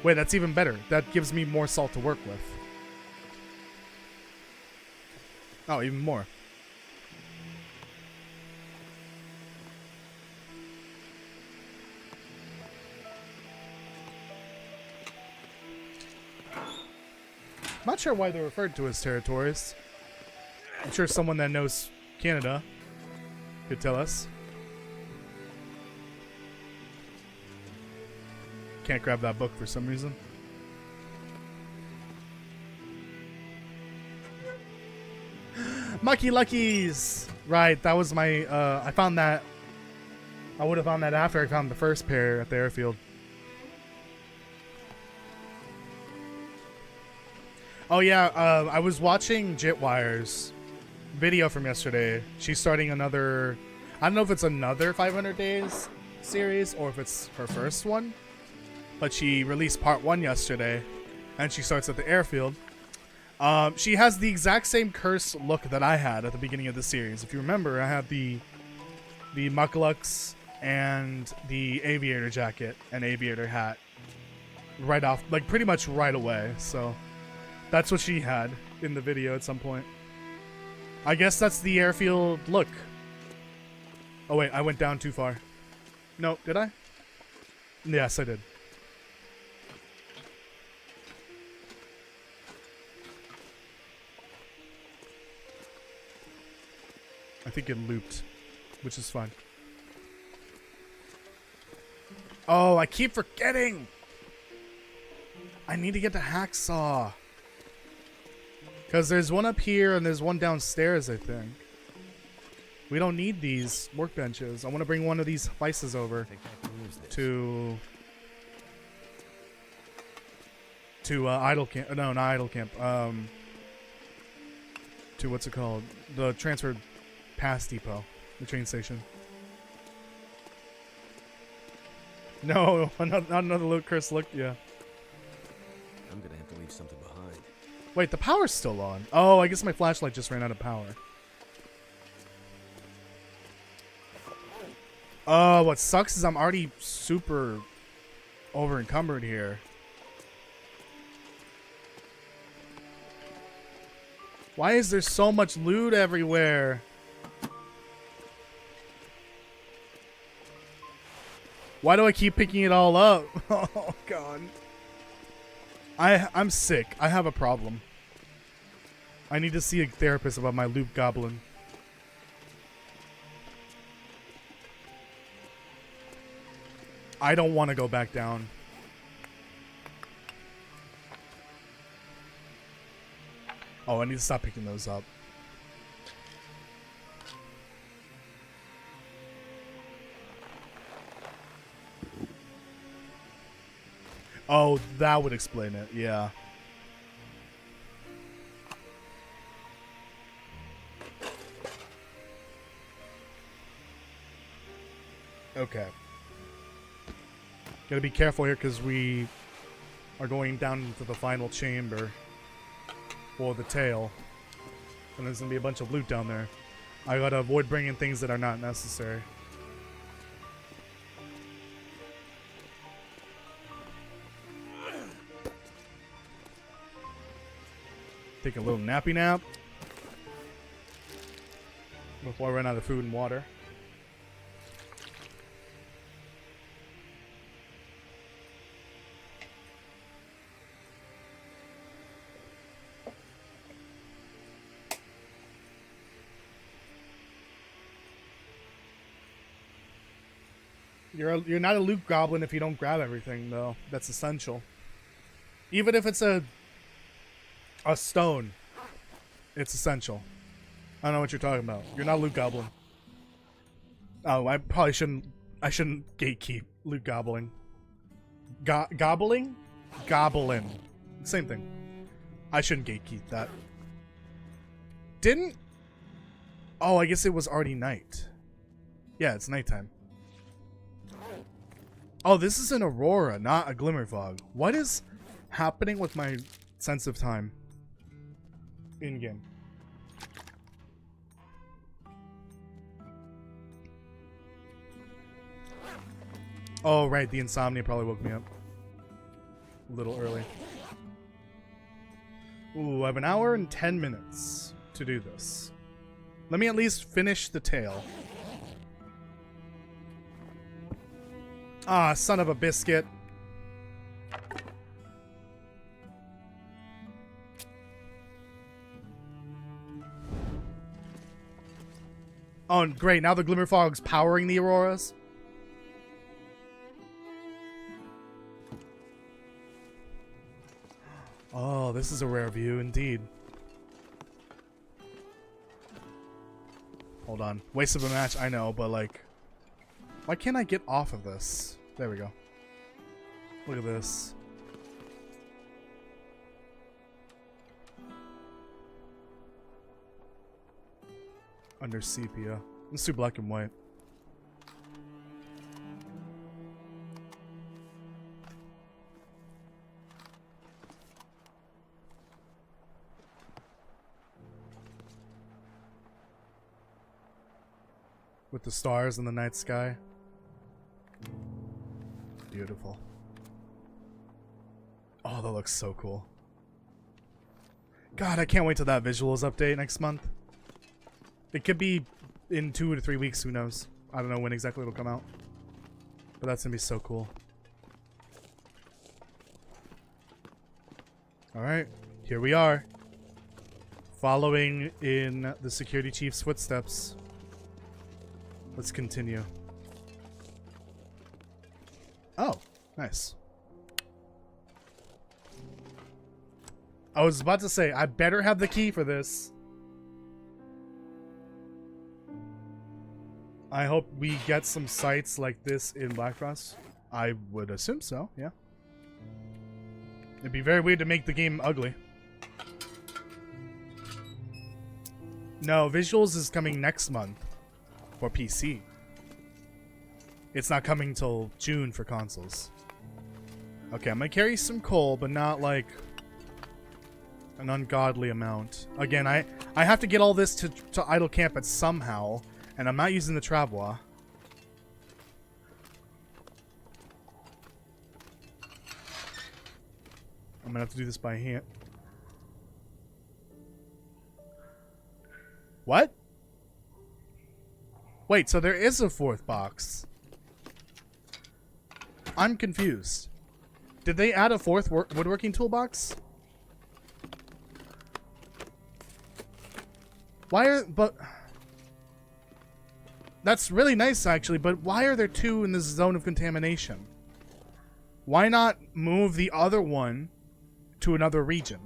Wait, that's even better. That gives me more salt to work with. Oh, even more. I'm not sure why they're referred to as territories. I'm sure someone that knows Canada could tell us. Can't grab that book for some reason. Mucky Luckies! Right, that was my, I found that. I would have found that after I found the first pair at the airfield. Oh yeah, I was watching Jitwire's video from yesterday. She's starting another, I don't know if it's another 500 Days series or if it's her first one. But she released part 1 yesterday, and she starts at the airfield. She has the exact same curse look that I had at the beginning of the series. If you remember, I had the mucklux and the aviator jacket and aviator hat right off, like pretty much right away. So that's what she had in the video at some point. I guess that's the airfield look. Oh wait, I went down too far. No, did I? Yes, I did. I think it looped, which is fine. Oh, I keep forgetting! I need to get the hacksaw. Because there's one up here and there's one downstairs, I think. We don't need these workbenches. I want to bring one of these vices over to idle camp. No, not idle camp. To what's it called? The transfer pass depot, the train station. No, not another little curse look. Yeah. I'm gonna have to leave something behind. Wait, the power's still on. Oh, I guess my flashlight just ran out of power. What sucks is I'm already super over encumbered here. Why is there so much loot everywhere? Why do I keep picking it all up? Oh, God. I'm sick. I have a problem. I need to see a therapist about my loop goblin. I don't want to go back down. Oh, I need to stop picking those up. Oh, that would explain it, yeah. Okay. Gotta be careful here because we are going down into the final chamber for the tail. And there's gonna be a bunch of loot down there. I gotta avoid bringing things that are not necessary. Take a little nappy nap before I run out of food and water. You're not a loot goblin if you don't grab everything, though. That's essential. Even if it's a stone, it's essential. I don't know what you're talking about. You're not a loot goblin. Oh, I probably shouldn't. I shouldn't gatekeep loot gobbling. Gobbling? Goblin. Same thing. I shouldn't gatekeep that. Didn't? Oh, I guess it was already night. Yeah, it's nighttime. Oh, this is an aurora, not a glimmer fog. What is happening with my sense of time in game? Oh, right, the insomnia probably woke me up a little early. Ooh, I have an hour and 10 minutes to do this. Let me at least finish the tale. Ah, son of a biscuit. Oh, and great. Now the Glimmer Fog's powering the Auroras. Oh, this is a rare view indeed. Hold on. Waste of a match, I know, but like... Why can't I get off of this? There we go. Look at this. Under sepia. Let's do black and white. With the stars in the night sky. Beautiful. Oh, that looks so cool. God, I can't wait till that visuals update next month. It could be in 2 to 3 weeks, who knows. I don't know when exactly it'll come out. But that's gonna be so cool. Alright, here we are. Following in the security chief's footsteps. Let's continue. Oh, nice. I was about to say, I better have the key for this. I hope we get some sites like this in Blackfrost. I would assume so, yeah. It'd be very weird to make the game ugly. No, visuals is coming next month for PC. It's not coming till June for consoles. Okay, I'm gonna carry some coal, but not like an ungodly amount. Again, I have to get all this to idle camp at somehow, and I'm not using the travois. I'm gonna have to do this by hand. What? Wait, so there is a fourth box. I'm confused. Did they add a fourth woodworking toolbox? Why are... But... That's really nice, actually, but why are there two in this zone of contamination? Why not move the other one to another region?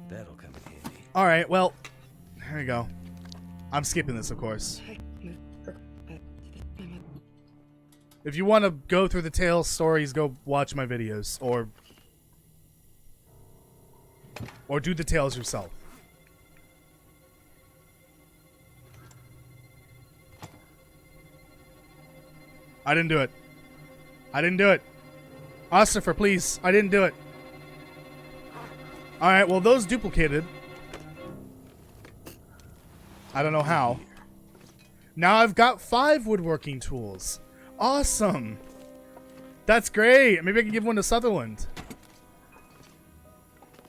That'll come in handy. Alright, well... Here we go. I'm skipping this, of course. If you want to go through the tale stories, go watch my videos, or do the tales yourself. I didn't do it. I didn't do it. Ossifer, please. I didn't do it. Alright, well, those duplicated. I don't know how. Now I've got 5 woodworking tools. Awesome. That's great. Maybe I can give one to Sutherland.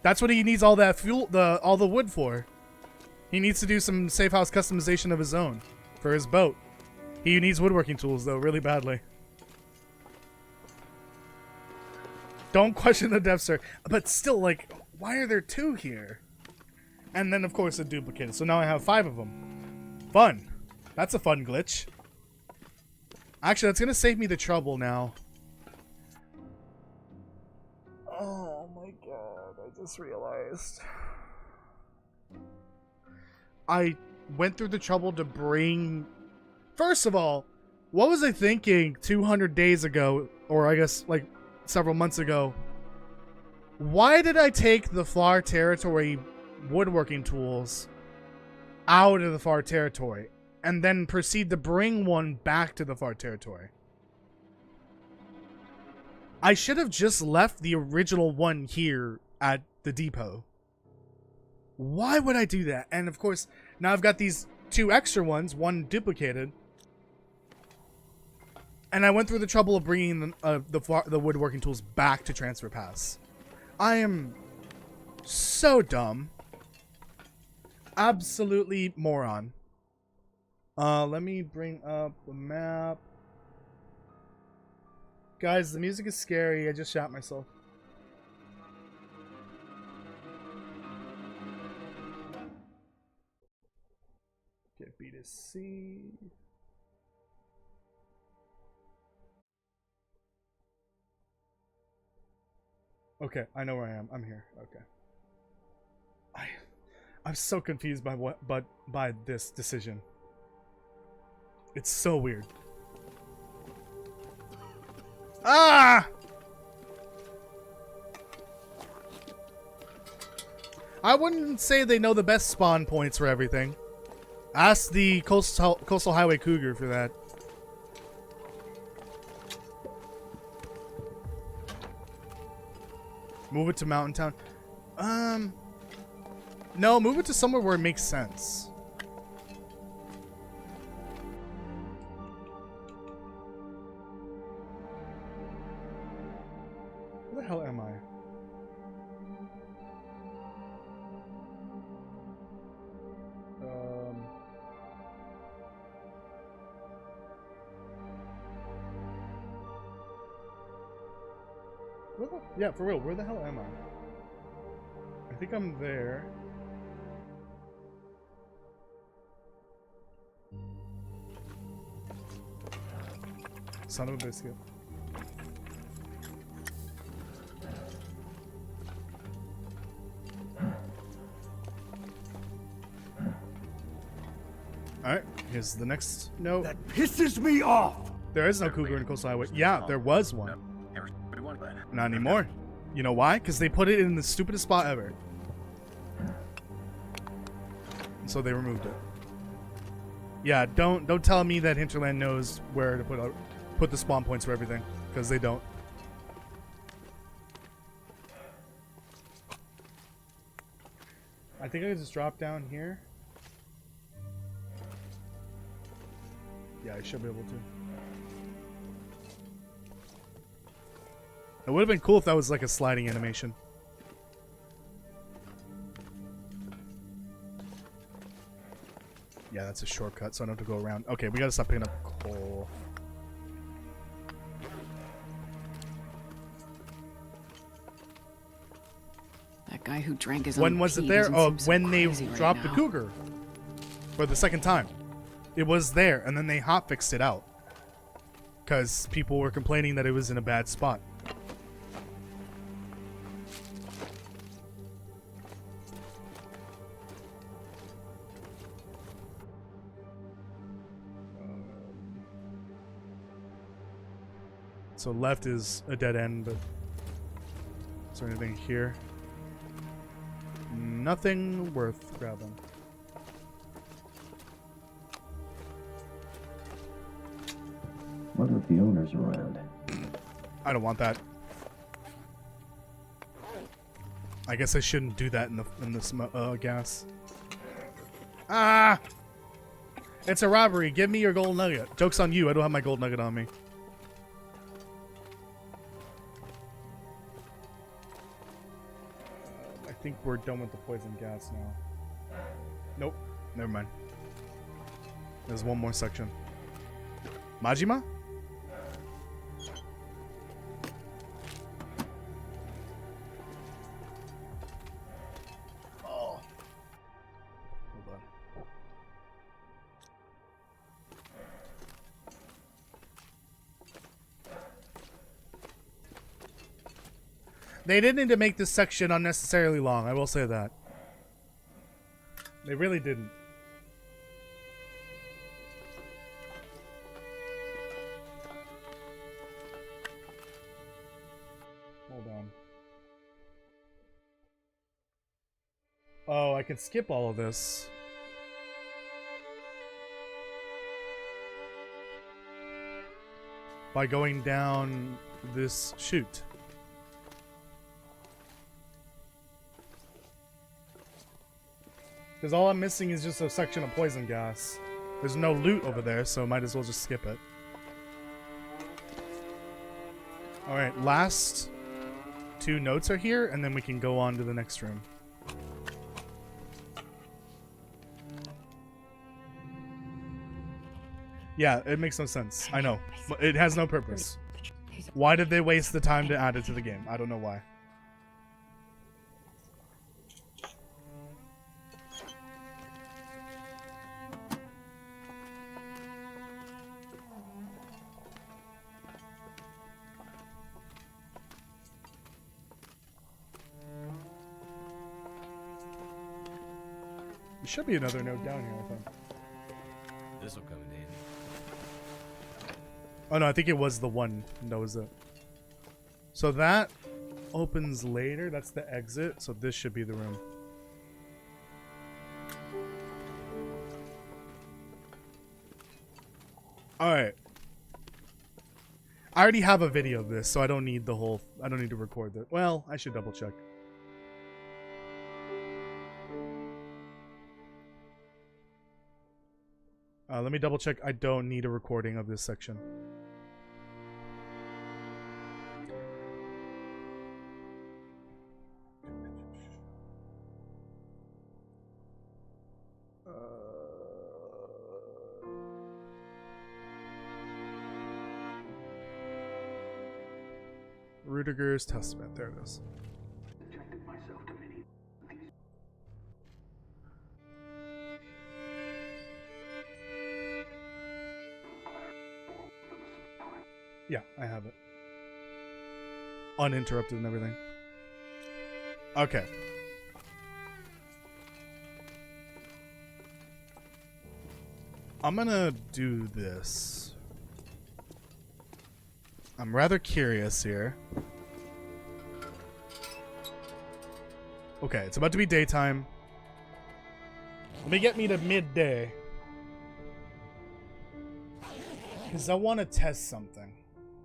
That's what he needs all that fuel, all the wood for. He needs to do some safe house customization of his own for his boat. He needs woodworking tools though, really badly. Don't question the depth, sir. But still, like, why are there 2 here? And then, of course, a duplicate. So now I have 5 of them. Fun. That's a fun glitch. Actually, that's gonna save me the trouble now. Oh my god, I just realized. I went through the trouble to bring... First of all, what was I thinking 200 days ago, or I guess like several months ago? Why did I take the Far Territory woodworking tools out of the Far Territory and then proceed to bring one back to the Far Territory? I should have just left the original one here at the depot. Why would I do that? And of course, now I've got these 2 extra ones, one duplicated. And I went through the trouble of bringing the woodworking tools back to Transfer Pass. I am so dumb. Absolutely moron. Let me bring up the map. Guys, the music is scary. I just shot myself. Get B to C. Okay, I know where I am. I'm here. Okay. I'm so confused by this decision. It's so weird. Ah! I wouldn't say they know the best spawn points for everything. Ask the Coastal Highway Cougar for that. Move it to Mountain Town. No, move it to somewhere where it makes sense. Where the hell am I? Yeah, for real, where the hell am I? I think I'm there. Son of a biscuit. Alright, here's the next note. That pisses me off! There is no cougar in Coastal Highway. Yeah, there was one. Not anymore. You know why? Because they put it in the stupidest spot ever. So they removed it. Yeah, don't tell me that Hinterland knows where to put the spawn points for everything, because they don't. I think I can just drop down here. Yeah, I should be able to. It would have been cool if that was like a sliding animation. Yeah, that's a shortcut, so I don't have to go around. Okay, we gotta stop picking up coal. That guy who drank his When own was it pee there? doesn't Oh, seem so when they crazy right dropped the now. cougar for the second time. It was there, and then they hotfixed it out because people were complaining that it was in a bad spot. So left is a dead end, but is there anything here? Nothing worth grabbing. Wonder if the owner's around. I don't want that. I guess I shouldn't do that in the gas. Ah! It's a robbery. Give me your gold nugget. Joke's on you. I don't have my gold nugget on me. I think we're done with the poison gas now. Nope. Never mind. There's one more section. Majima? Oh. Hold on. They didn't need to make this section unnecessarily long, I will say that. They really didn't. Hold on. Oh, I can skip all of this. By going down this chute. Because all I'm missing is just a section of poison gas. There's no loot over there, so might as well just skip it. Alright, last 2 notes are here, and then we can go on to the next room. Yeah, it makes no sense. I know. It has no purpose. Why did they waste the time to add it to the game? I don't know why. There should be another note down here, I think. This will come in handy. Oh no, I think it was the one. That was it. So that opens later. That's the exit. So this should be the room. Alright. I already have a video of this, so I don't need the whole... I don't need to record that. Well, I should double check. Let me double check. I don't need a recording of this section. Rudiger's Testament. There it is. Yeah, I have it. Uninterrupted and everything. Okay. I'm gonna do this. I'm rather curious here. Okay, it's about to be daytime. Let me get me to midday. Because I want to test something.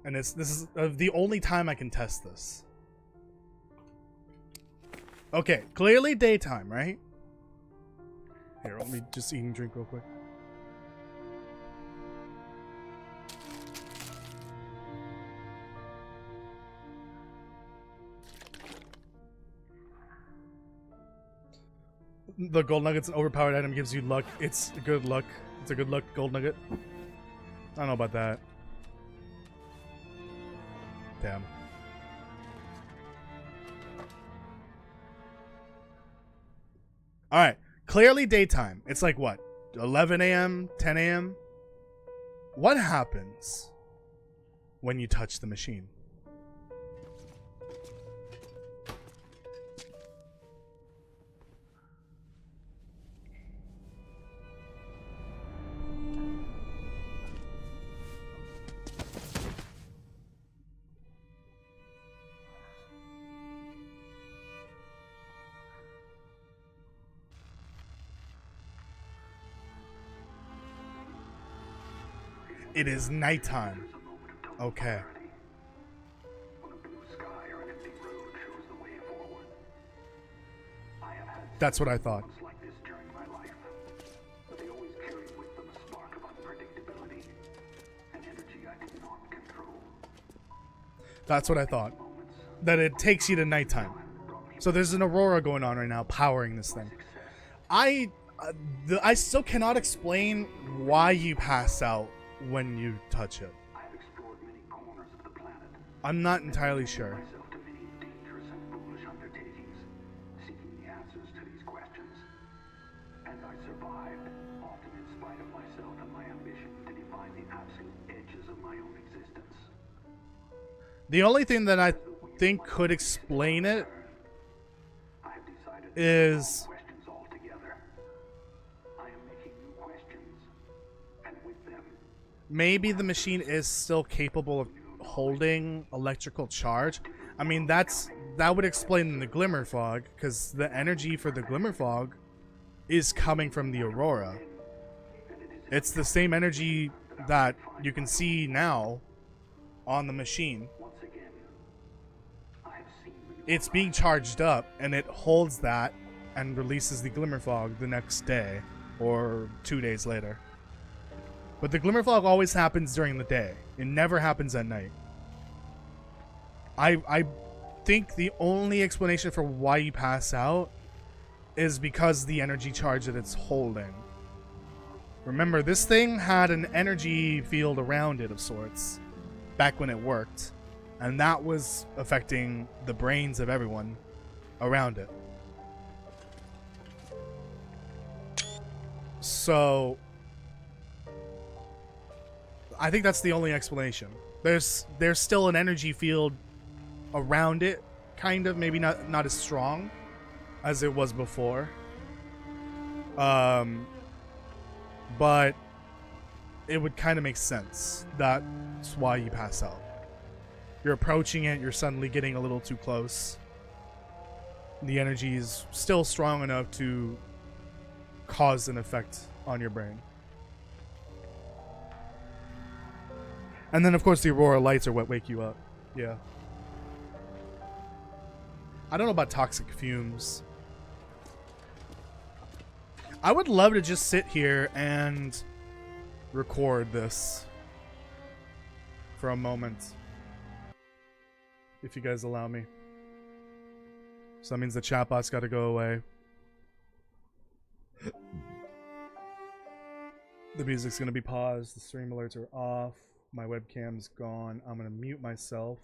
And this is the only time I can test this. Okay, clearly daytime, right? Here, let me just eat and drink real quick. The gold nugget's an overpowered item, gives you luck. It's good luck. It's a good luck gold nugget. I don't know about that. Damn. Alright. Clearly daytime. It's like what? 11 a.m.? 10 a.m.? What happens when you touch the machine? It is nighttime. Okay. That's what I thought. That's what I thought. That it takes you to nighttime. So there's an aurora going on right now, powering this thing. I still cannot explain why you pass out when you touch it. I'm not entirely sure. The only thing that think could explain it is maybe the machine is still capable of holding electrical charge. I mean, that would explain the glimmer fog, because the energy for the glimmer fog is coming from the aurora. It's the same energy that you can see now on the machine. It's being charged up, and it holds that and releases the glimmer fog the next day or 2 days later. But the glimmer fog always happens during the day. It never happens at night. I think the only explanation for why you pass out is because the energy charge that it's holding. Remember, this thing had an energy field around it of sorts back when it worked, and that was affecting the brains of everyone around it. So I think that's the only explanation. There's still an energy field around it, kind of, maybe not as strong as it was before. But it would kind of make sense. That's why you pass out. You're approaching it, you're suddenly getting a little too close. The energy is still strong enough to cause an effect on your brain. And then, of course, the aurora lights are what wake you up. Yeah. I don't know about toxic fumes. I would love to just sit here and record this for a moment, if you guys allow me. So that means the chatbot's got to go away. The music's going to be paused. The stream alerts are off. My webcam's gone. I'm going to mute myself.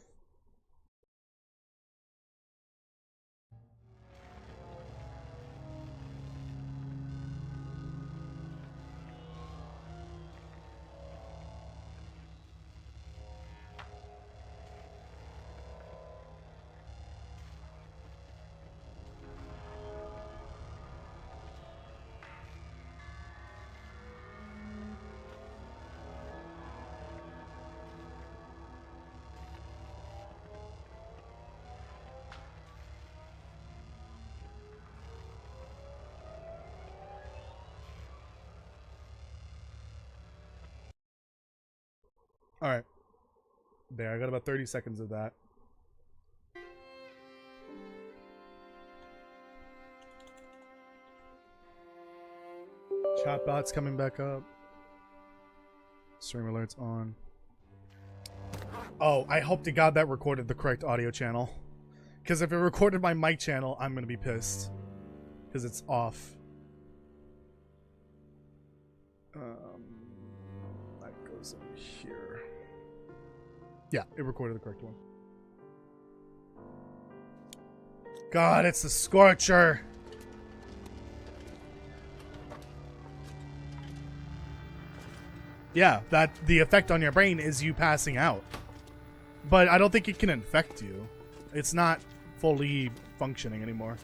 Alright. There, I got about 30 seconds of that. Chatbot's coming back up. Stream alerts on. Oh, I hope to God that recorded the correct audio channel. Because if it recorded my mic channel, I'm going to be pissed. Because it's off. That goes in here. Yeah, it recorded the correct one. God, it's the Scorcher! Yeah, the effect on your brain is you passing out. But I don't think it can infect you. It's not fully functioning anymore.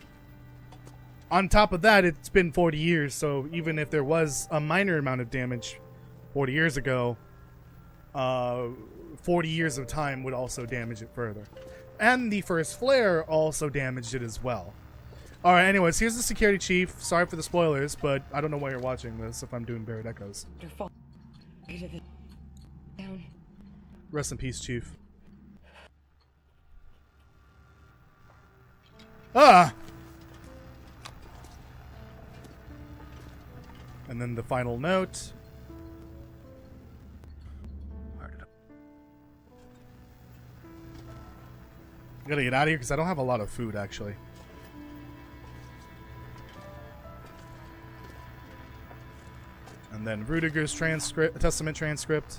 On top of that, it's been 40 years, so even if there was a minor amount of damage 40 years ago, 40 years of time would also damage it further. And the first flare also damaged it as well. Alright, anyways, here's the security chief. Sorry for the spoilers, but I don't know why you're watching this if I'm doing Buried Echoes. Rest in peace, chief. Ah! And then the final note. I gotta get out of here because I don't have a lot of food, actually. And then Rudiger's Testament transcript.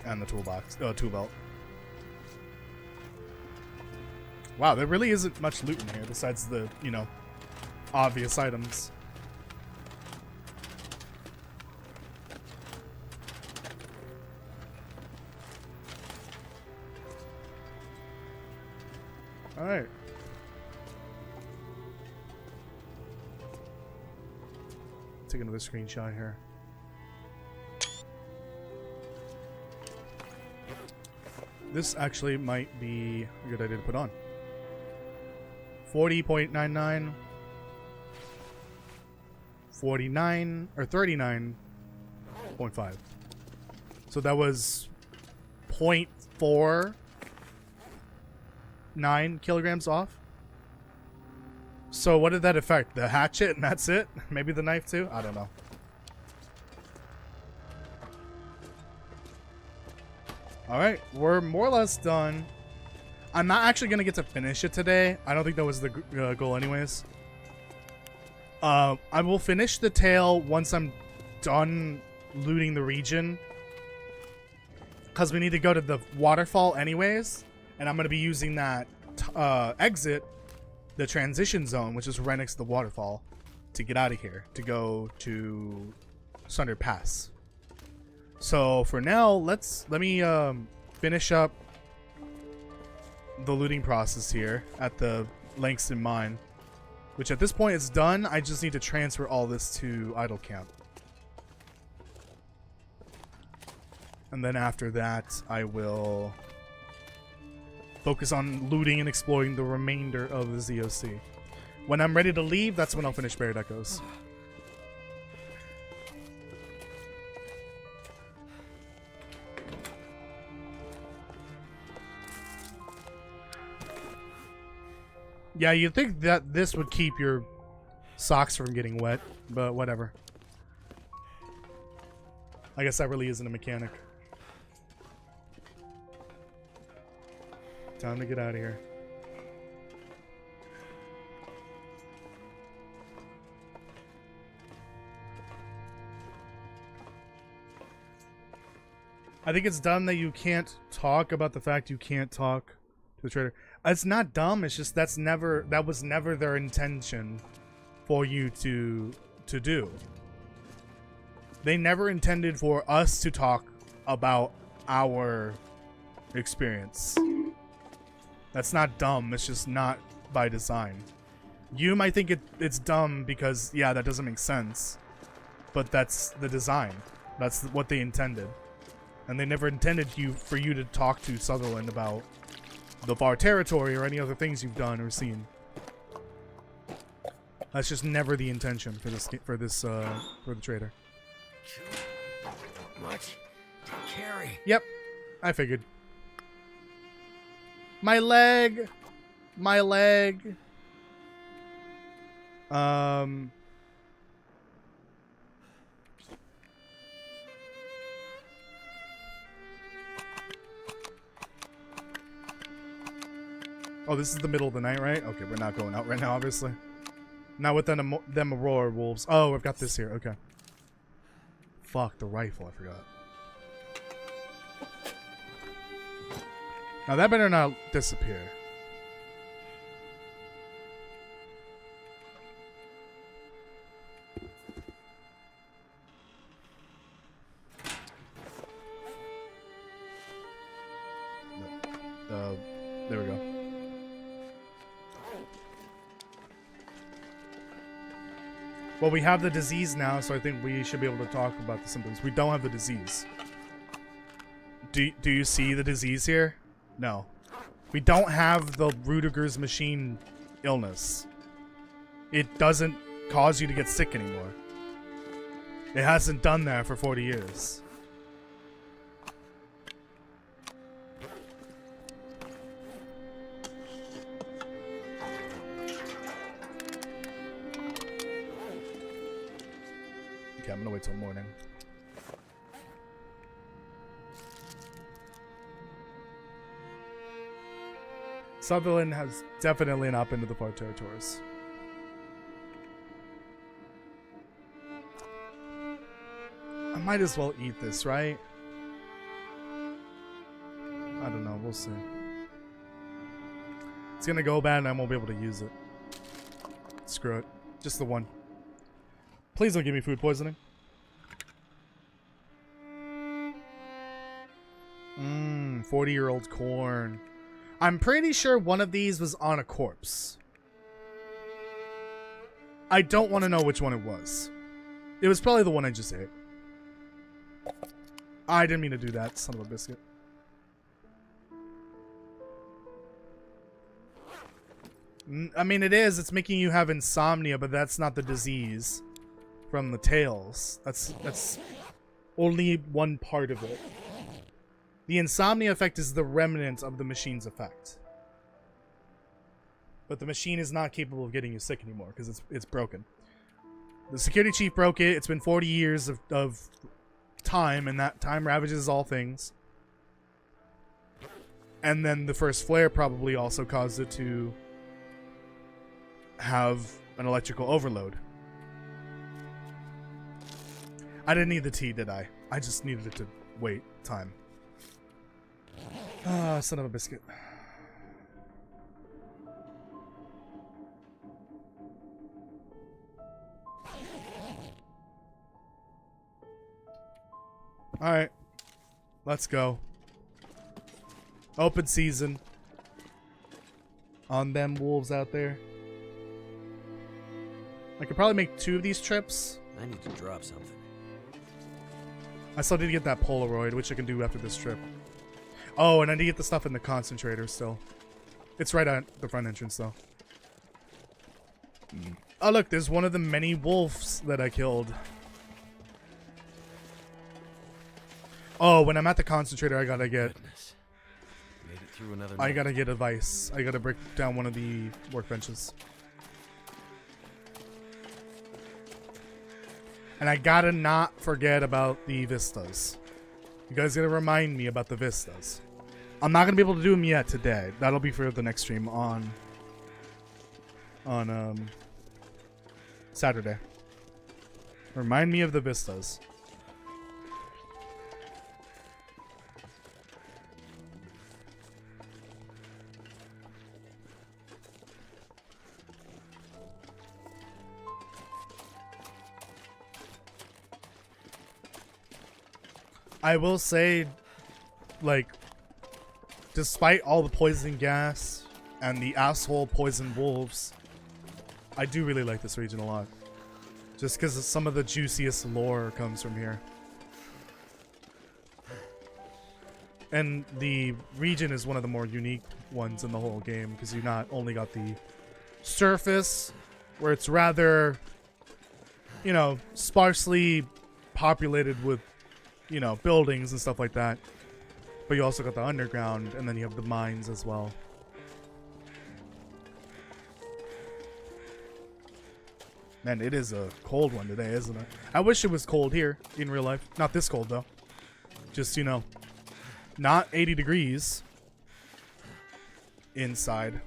And the toolbox. Tool belt. Wow, there really isn't much loot in here besides the, you know, obvious items. Alright. Take another screenshot here. This actually might be a good idea to put on. 40.99, 49 or 39.5. So that was 0.49 kilograms off. So what did that affect? The hatchet and that's it? Maybe the knife too? I don't know. Alright, we're more or less done. I'm not actually going to get to finish it today. I don't think that was the goal anyways. I will finish the tail once I'm done looting the region. Because we need to go to the waterfall anyways. And I'm going to be using that exit, the transition zone, which is right next to the waterfall, to get out of here. To go to Sunder Pass. So for now, let me finish up the looting process here at the Langston mine, which at this point is done. I just need to transfer all this to Idle Camp, and then after that, I will focus on looting and exploring the remainder of the ZOC. When I'm ready to leave, that's when I'll finish Buried Echoes. Yeah, you'd think that this would keep your socks from getting wet, but whatever. I guess that really isn't a mechanic. Time to get out of here. I think it's dumb that you can't talk about the fact you can't talk to the trader. It's not dumb, it's just that was never their intention for you to do. They never intended for us to talk about our experience. That's not dumb, it's just not by design. You might think it's dumb because, yeah, that doesn't make sense. But that's the design. That's what they intended. And they never intended for you to talk to Sutherland about the bar territory or any other things you've done or seen. That's just never the intention for the trader. Much to carry. Yep, I figured. My leg. Oh, this is the middle of the night, right? Okay, we're not going out right now, obviously. Not with them Aurora wolves. Oh, I've got this here. Okay. Fuck, the rifle. I forgot. Now, that better not disappear. There we go. Well, we have the disease now, so I think we should be able to talk about the symptoms. We don't have the disease. Do you see the disease here? No. We don't have the Rudiger's machine illness. It doesn't cause you to get sick anymore. It hasn't done that for 40 years. Okay, I'm gonna wait till morning. Sutherland has definitely not been to the far territories. I might as well eat this, right? I don't know, we'll see. It's gonna go bad and I won't be able to use it. Screw it. Just the one. Please don't give me food poisoning. 40-year-old corn. I'm pretty sure one of these was on a corpse. I don't want to know which one it was. It was probably the one I just ate. I didn't mean to do that, son of a biscuit. I mean, it is. It's making you have insomnia, but that's not the disease from the tails. That's only one part of it. The insomnia effect is the remnant of the machine's effect. But the machine is not capable of getting you sick anymore because it's broken. The security chief broke it. It's been 40 years of time, and that time ravages all things. And then the first flare probably also caused it to have an electrical overload. I didn't need the tea, did I? I just needed it to wait time. Ah, son of a biscuit. Alright. Let's go. Open season. On them wolves out there. I could probably make 2 of these trips. I need to drop something. I still need to get that Polaroid, which I can do after this trip. Oh, and I need to get the stuff in the concentrator still. It's right at the front entrance, though. Oh, look, there's one of the many wolves that I killed. Oh, when I'm at the concentrator, I gotta get... Goodness. Made it through another I night. gotta get a vice. I gotta break down one of the workbenches. And I gotta not forget about the vistas. You guys gotta remind me about the vistas. I'm not gonna be able to do them yet today. That'll be for the next stream on Saturday. Remind me of the vistas. I will say, like, despite all the poison gas and the asshole poison wolves, I do really like this region a lot. Just because some of the juiciest lore comes from here. And the region is one of the more unique ones in the whole game, because you not only got the surface, where it's rather, you know, sparsely populated with, you know, buildings and stuff like that. But you also got the underground, and then you have the mines as well. Man, it is a cold one today, isn't it? I wish it was cold here in real life. Not this cold, though. Just, you know, not 80 degrees inside.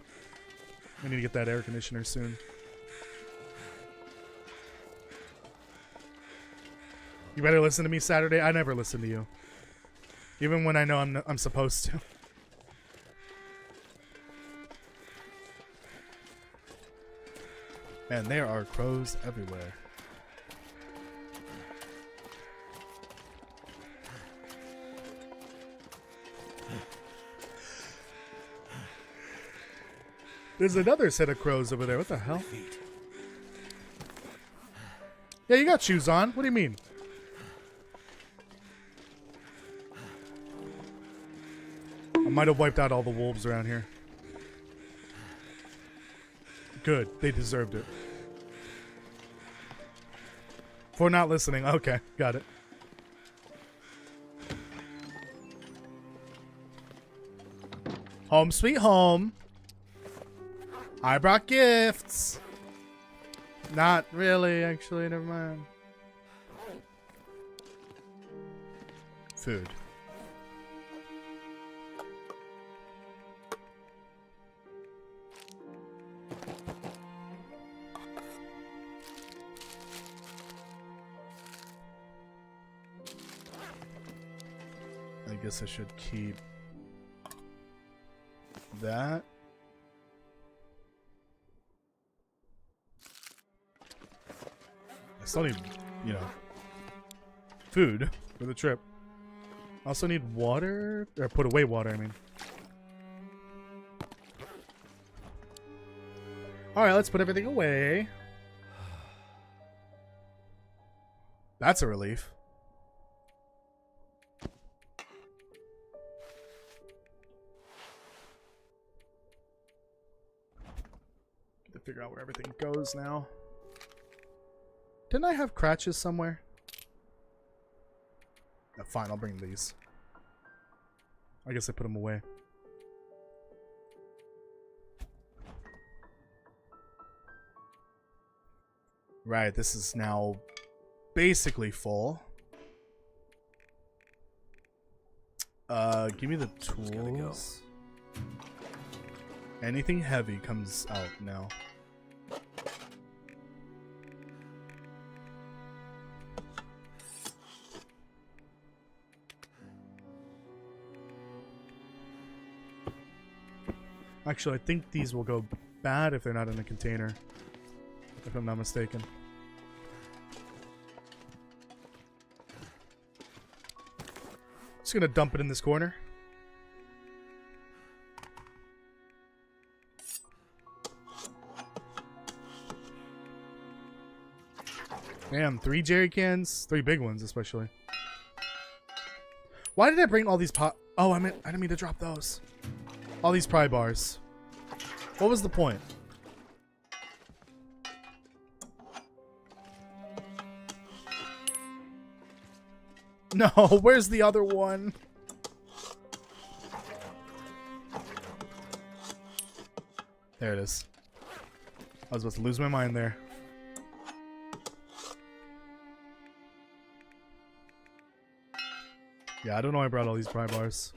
I need to get that air conditioner soon. You better listen to me Saturday. I never listen to you. Even when I know I'm supposed to. Man, there are crows everywhere. There's another set of crows over there. What the hell? Yeah, you got shoes on. What do you mean? I might have wiped out all the wolves around here. Good. They deserved it. For not listening. Okay. Got it. Home sweet home. I brought gifts. Not really, actually. Never mind. Food. I guess I should keep that. I still need, you know, food for the trip. I also need water, or put away water, I mean. Alright, let's put everything away. That's a relief. Get to figure out where everything goes now. Didn't I have crutches somewhere? No, fine, I'll bring these. I guess I put them away. Right, this is now basically full. Give me the tools. Anything heavy comes out now. Actually, I think these will go bad if they're not in a container. If I'm not mistaken. Just gonna dump it in this corner. Damn, 3 jerry cans, 3 big ones especially. Why did I bring all these pot? Oh, I didn't mean to drop those. All these pry bars. What was the point? No, where's the other one? There it is. I was about to lose my mind there. Yeah, I don't know why I brought all these pry bars.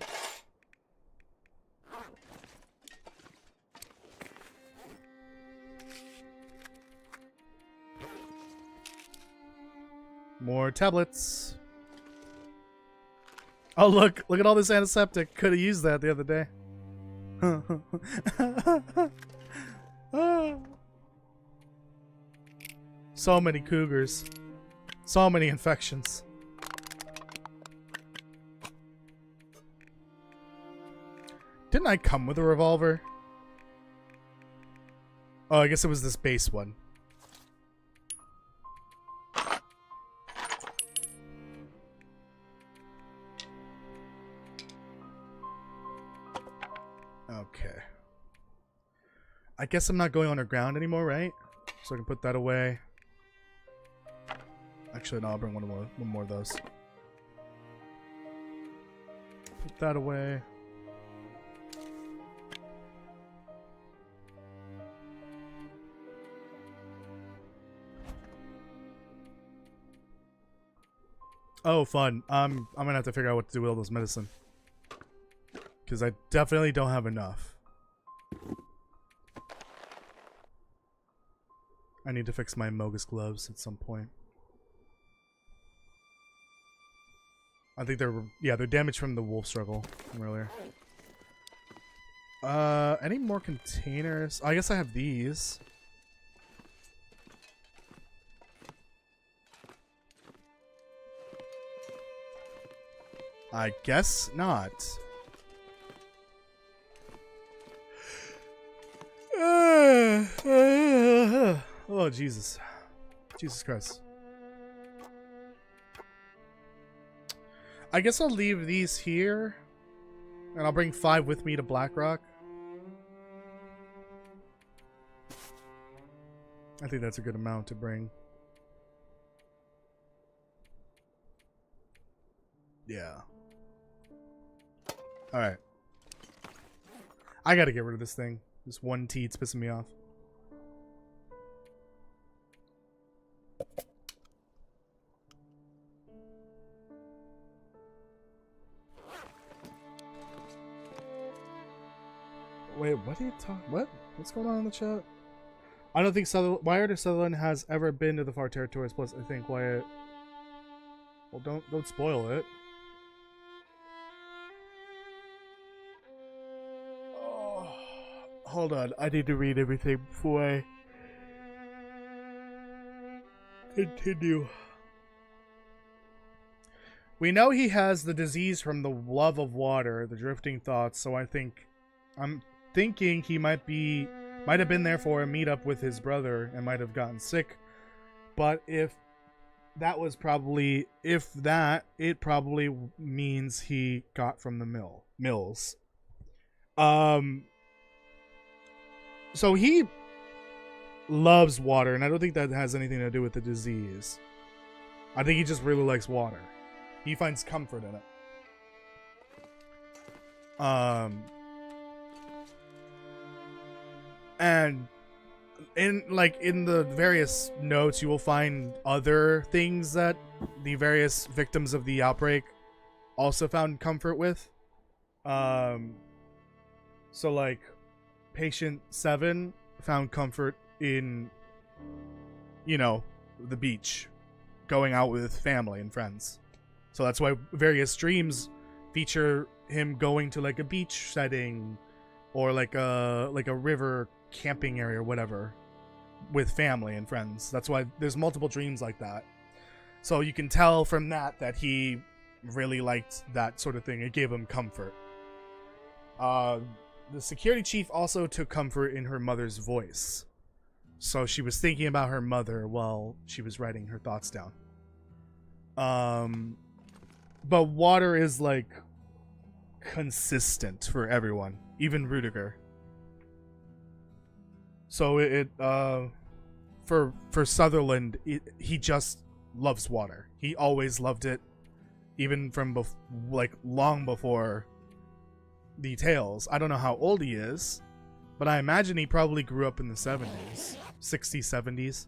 More tablets. Oh, look at all this antiseptic. Could have used that the other day. So many cougars. So many infections. Didn't I come with a revolver? Oh, I guess it was this base one. Okay. I guess I'm not going underground anymore, right? So I can put that away. Actually, no, I'll bring one more of those. Put that away. Oh, fun. I'm gonna have to figure out what to do with all those medicine. Because I definitely don't have enough. I need to fix my Mogus gloves at some point. I think they're damaged from the wolf struggle from earlier. Any more containers? I guess I have these. I guess not. Oh, Jesus. Jesus Christ. I guess I'll leave these here. And I'll bring 5 with me to Blackrock. I think that's a good amount to bring. Yeah. Alright. I gotta get rid of this thing. This one T, it's pissing me off. Wait, what are you talking? What? What's going on in the chat? I don't think Wyatt or Sutherland has ever been to the far territories. Plus, I think Wyatt. Well, don't spoil it. Oh, hold on, I need to read everything before I continue. We know he has the disease from the love of water, the drifting thoughts. So I'm thinking he might be Might have been there for a meetup with his brother and might have gotten sick. But if that was probably, it probably means he got from the mills. So he loves water, and I don't think that has anything to do with the disease. I think he just really likes water. He finds comfort in it. And in the various notes, you will find other things that the various victims of the outbreak also found comfort with. So like patient 7 found comfort in, the beach, going out with family and friends. So that's why various dreams feature him going to like a beach setting or like a river camping area or whatever with family and friends. That's why there's multiple dreams like that. So you can tell from that he really liked that sort of thing. It gave him comfort. The security chief also took comfort in her mother's voice. So she was thinking about her mother while she was writing her thoughts down. But water is like consistent for everyone, even Rudiger. So for Sutherland, he just loves water. He always loved it, even from long before the tales. I don't know how old he is, but I imagine he probably grew up in the 70s, 60s, 70s,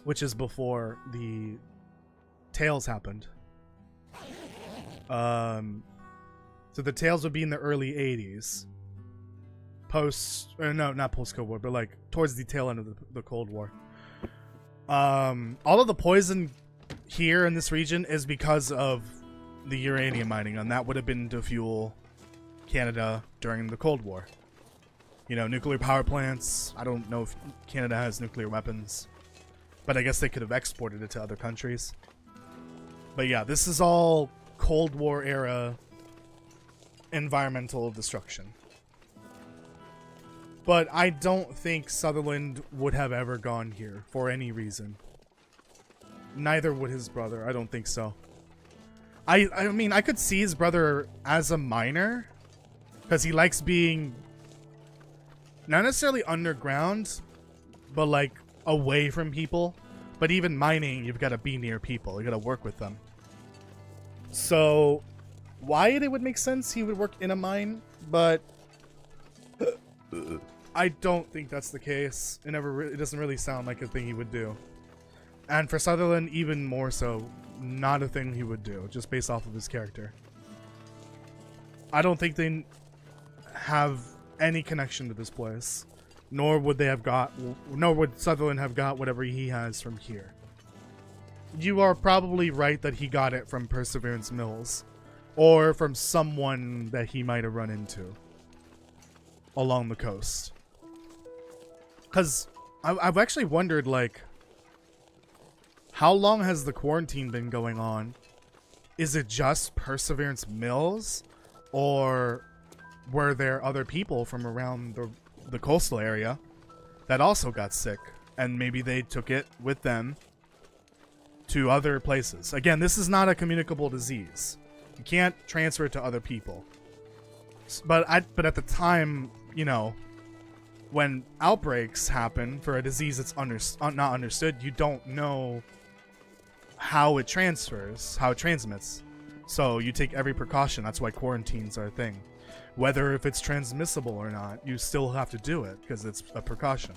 which is before the tales happened. So the tales would be in the early 80s. Not post-Cold War, but like towards the tail end of the Cold War. All of the poison here in this region is because of the uranium mining, and that would have been to fuel Canada during the Cold War. Nuclear power plants. I don't know if Canada has nuclear weapons, but I guess they could have exported it to other countries. But yeah, this is all Cold War era environmental destruction. But I don't think Sutherland would have ever gone here for any reason. Neither would his brother. I don't think so. I mean, I could see his brother as a miner, because he likes being not necessarily underground, but like away from people. But even mining, you've got to be near people. You got to work with them. So Wyatt, it would make sense he would work in a mine, but I don't think that's the case. It doesn't really sound like a thing he would do. And for Sutherland, even more so, not a thing he would do, just based off of his character. I don't think they have any connection to this place, nor would Sutherland have got whatever he has from here. You are probably right that he got it from Perseverance Mills, or from someone that he might have run into along the coast. Because I've actually wondered, like, how long has the quarantine been going on? Is it just Perseverance Mills? Or were there other people from around the coastal area that also got sick? And maybe they took it with them to other places. Again, this is not a communicable disease. You can't transfer it to other people. But at the time, when outbreaks happen for a disease that's not understood, you don't know how it transfers, how it transmits. So you take every precaution. That's why quarantines are a thing. Whether if it's transmissible or not, you still have to do it because it's a precaution.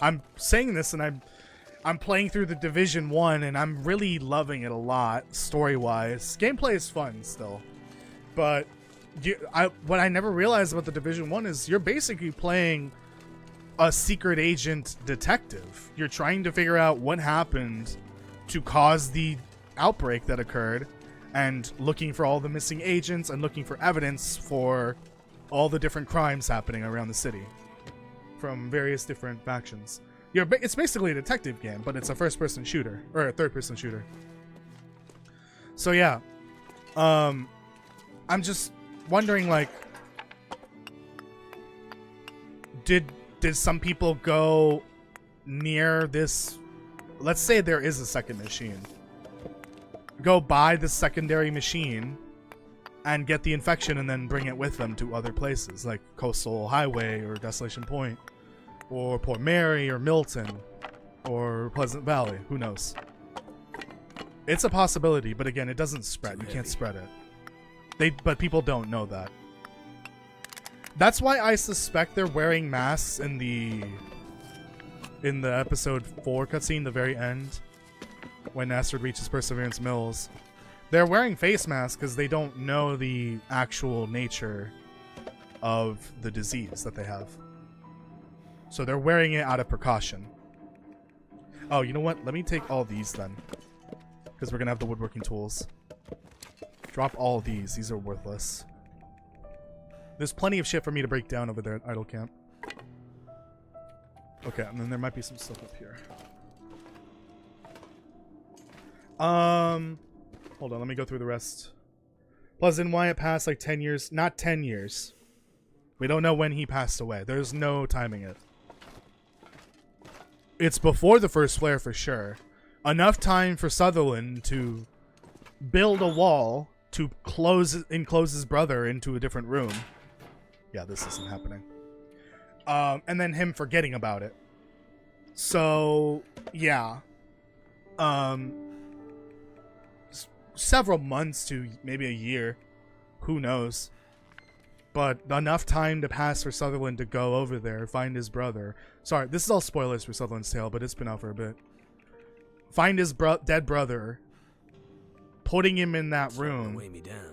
I'm saying this and I'm playing through the Division 1 and I'm really loving it a lot, story-wise. Gameplay is fun still. But what I never realized about the Division 1 is you're basically playing a secret agent detective. You're trying to figure out what happened to cause the outbreak that occurred, and looking for all the missing agents and looking for evidence for all the different crimes happening around the city from various different factions. It's basically a detective game, but it's a first-person shooter, or a third-person shooter. So yeah, I'm just wondering, like, did did some people go near this? Let's say there is a second machine. Go buy the secondary machine and get the infection and then bring it with them to other places like Coastal Highway or Desolation Point or Port Mary or Milton or Pleasant Valley. Who knows? It's a possibility, but again, it doesn't spread. You can't spread it. But people don't know that. That's why I suspect they're wearing masks in the episode 4 cutscene, the very end, when Astrid reaches Perseverance Mills. They're wearing face masks because they don't know the actual nature of the disease that they have. So they're wearing it out of precaution. Oh, you know what? Let me take all these then, because we're gonna have the woodworking tools. Drop all of these. These are worthless. There's plenty of shit for me to break down over there at Idle Camp. Okay, and then there might be some stuff up here. Hold on, let me go through the rest. Pleasant Wyatt passed like 10 years. Not 10 years. We don't know when he passed away. There's no timing it. It's before the first flare for sure. Enough time for Sutherland to build a wall to enclose his brother into a different room. Yeah, this isn't happening. And then him forgetting about it. So, yeah. Several months to maybe a year. Who knows? But enough time to pass for Sutherland to go over there, find his brother. Sorry, this is all spoilers for Sutherland's Tale, but it's been out for a bit. Find his dead brother, putting him in that room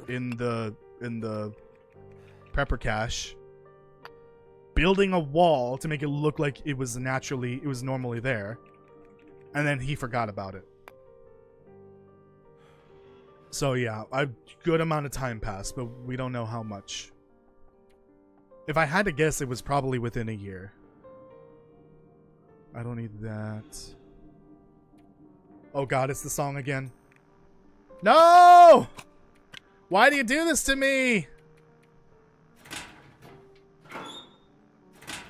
in the prepper cache, building a wall to make it look like it was normally there, and then he forgot about it. So yeah, a good amount of time passed, but we don't know how much. If I had to guess, it was probably within a year. I don't need that. Oh god, it's the song again. No! Why do you do this to me?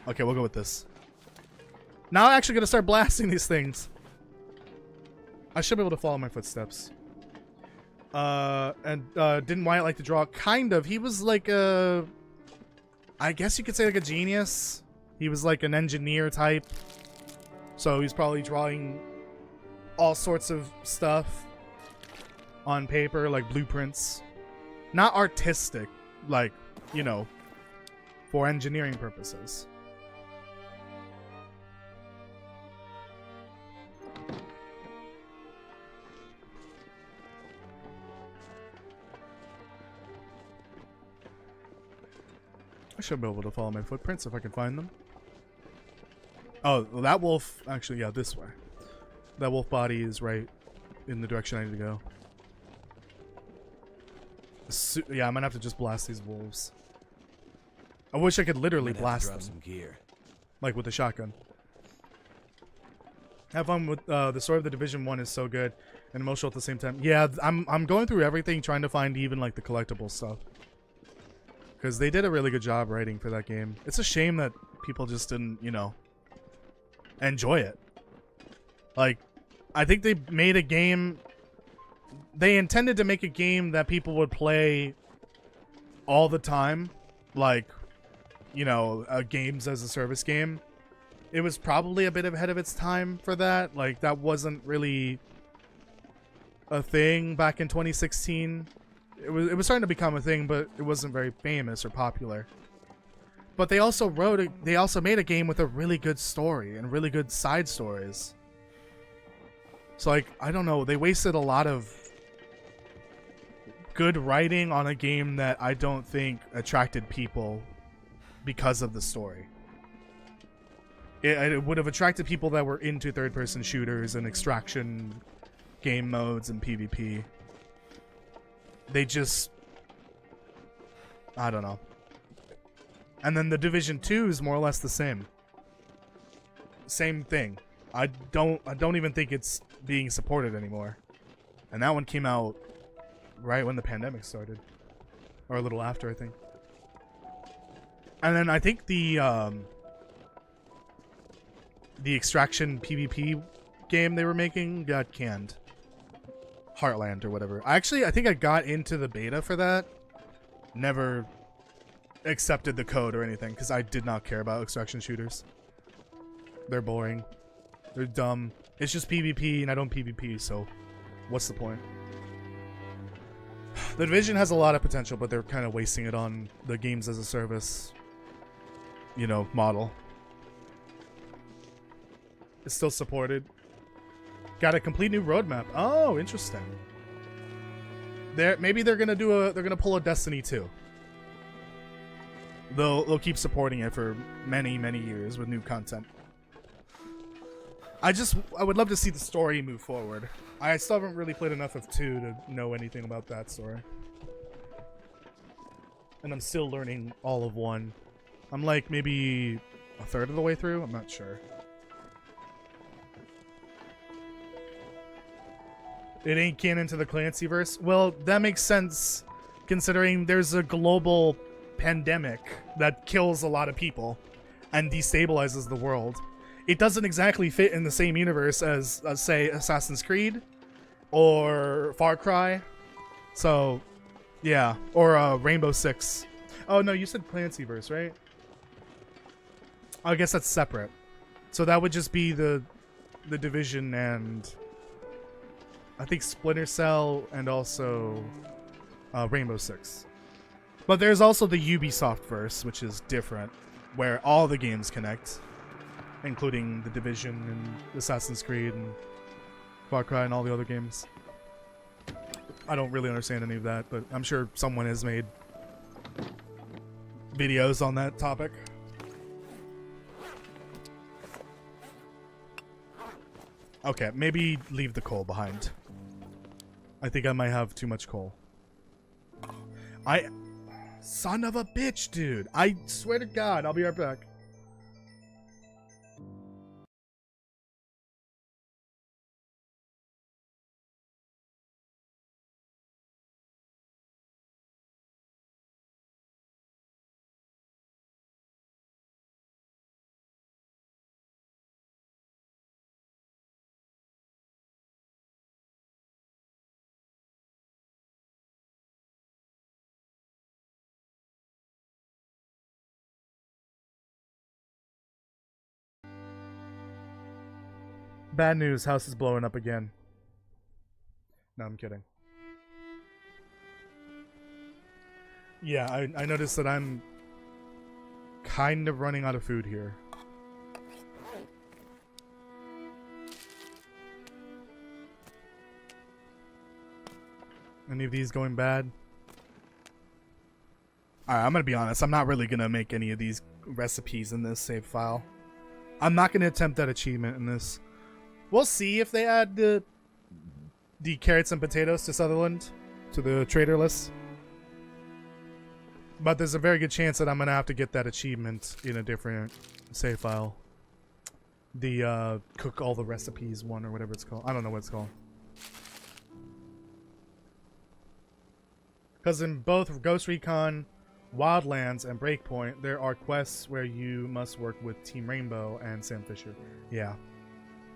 Okay, we'll go with this. Now I'm actually gonna start blasting these things. I should be able to follow my footsteps. Didn't Wyatt like to draw? Kind of. He was like a... I guess you could say like a genius. He was like an engineer type. So he's probably drawing all sorts of stuff on paper, like blueprints. Not artistic, like, you know, for engineering purposes. I should be able to follow my footprints if I can find them. Oh, well, that wolf... Actually, yeah, this way. That wolf body is right in the direction I need to go. Yeah, I'm gonna have to just blast these wolves. I wish I could literally blast them. Some gear. Like with a shotgun. Have fun with the story of the Division 1 is so good and emotional at the same time. Yeah, I'm going through everything trying to find even like the collectible stuff. Because they did a really good job writing for that game. It's a shame that people just didn't, you know, enjoy it. Like, I think they made a game... They intended to make a game that people would play all the time. Like, you know, a games as a service game. It was probably a bit ahead of its time for that. Like, that wasn't really a thing back in 2016. It was starting to become a thing, but it wasn't very famous or popular. But they also made a game with a really good story and really good side stories. So like, I don't know, they wasted a lot of good writing on a game that I don't think attracted people because of the story. It would have attracted people that were into third-person shooters and extraction game modes and PvP. They just... I don't know. And then the Division 2 is more or less the same. Same thing. I don't even think it's being supported anymore. And that one came out right when the pandemic started. Or a little after, I think. And then I think the the Extraction PvP game they were making got canned. Heartland or whatever. I think I got into the beta for that. Never accepted the code or anything because I did not care about extraction shooters. They're boring. They're dumb. It's just PvP and I don't PvP, so what's the point? The Division has a lot of potential, but they're kind of wasting it on the games as a service, you know, model. It's still supported. Got a complete new roadmap. Oh, interesting. Maybe they're gonna pull a Destiny 2. They'll keep supporting it for many years with new content. I would love to see the story move forward. I still haven't really played enough of 2 to know anything about that story. And I'm still learning all of 1. I'm like maybe a third of the way through. I'm not sure. It ain't canon to the Clancyverse. Well, that makes sense considering there's a global pandemic that kills a lot of people and destabilizes the world. It doesn't exactly fit in the same universe as say, Assassin's Creed or Far Cry. So, yeah. Or Rainbow Six. Oh, no, you said Clancyverse, right? I guess that's separate. So that would just be the Division and I think Splinter Cell and also Rainbow Six. But there's also the Ubisoft verse, which is different, where all the games connect, including the Division and Assassin's Creed and Far Cry and all the other games. I don't really understand any of that, but I'm sure someone has made videos on that topic. Okay, maybe leave the coal behind. I think I might have too much coal. Son of a bitch, dude. I swear to God, I'll be right back. Bad news, house is blowing up again. No, I'm kidding. Yeah, I noticed that I'm kind of running out of food here. Any of these going bad? Alright, I'm gonna be honest. I'm not really gonna make any of these recipes in this save file. I'm not gonna attempt that achievement in this. We'll see if they add the carrots and potatoes to Sutherland, to the trader list. But there's a very good chance that I'm going to have to get that achievement in a different save file. The cook all the recipes one or whatever it's called. I don't know what it's called. Because in both Ghost Recon, Wildlands, and Breakpoint, there are quests where you must work with Team Rainbow and Sam Fisher. Yeah.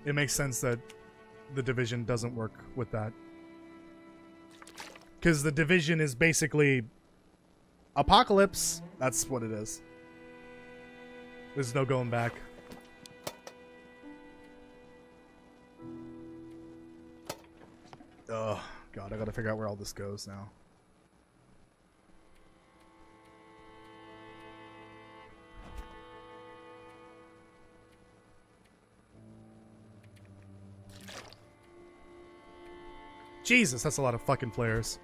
It makes sense that the Division doesn't work with that. Because the Division is basically Apocalypse. That's what it is. There's no going back. Oh, God, I gotta figure out where all this goes now. Jesus, that's a lot of fucking flares.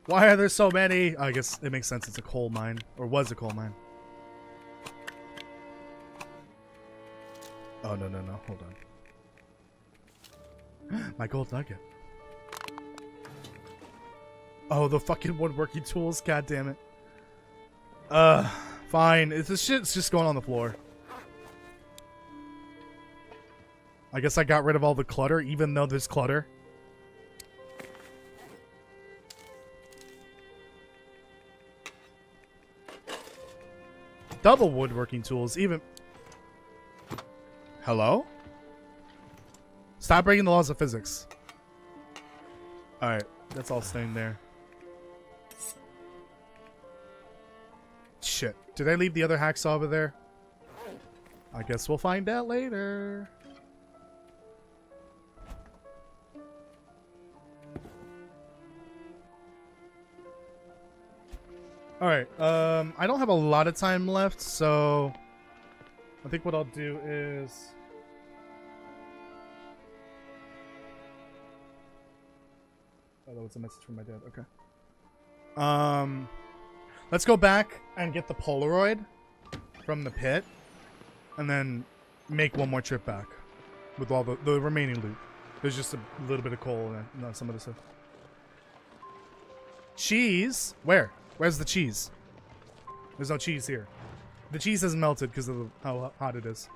Why are there so many? I guess it makes sense. It's a coal mine. Or was a coal mine. Oh, no, no, no. Hold on. My gold nugget. Oh, the fucking woodworking tools. God damn it. Fine. This shit's just going on the floor. I guess I got rid of all the clutter, even though there's clutter. Double woodworking tools, even... Hello? Stop breaking the laws of physics. Alright, that's all staying there. Shit. Did I leave the other hacksaw over there? I guess we'll find out later. Alright, I don't have a lot of time left, so I think what I'll do is... Oh, that was a message from my dad. Okay. Let's go back and get the Polaroid from the pit, and then make one more trip back with all the remaining loot. There's just a little bit of coal and some of the stuff. Cheese? Where? Where's the cheese? There's no cheese here. The cheese hasn't melted because of how hot it is.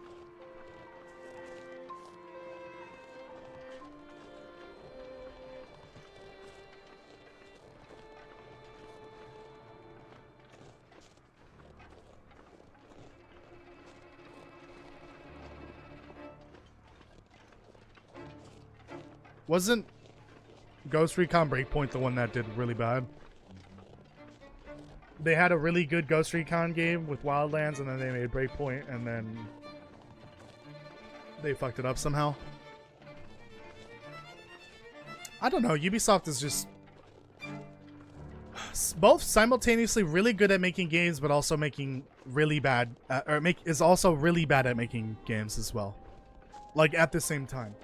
Wasn't Ghost Recon Breakpoint the one that did really bad? They had a really good Ghost Recon game with Wildlands, and then they made Breakpoint, and then they fucked it up somehow. I don't know. Ubisoft is just both simultaneously really good at making games, but also making really bad, is also really bad at making games as well. Like at the same time.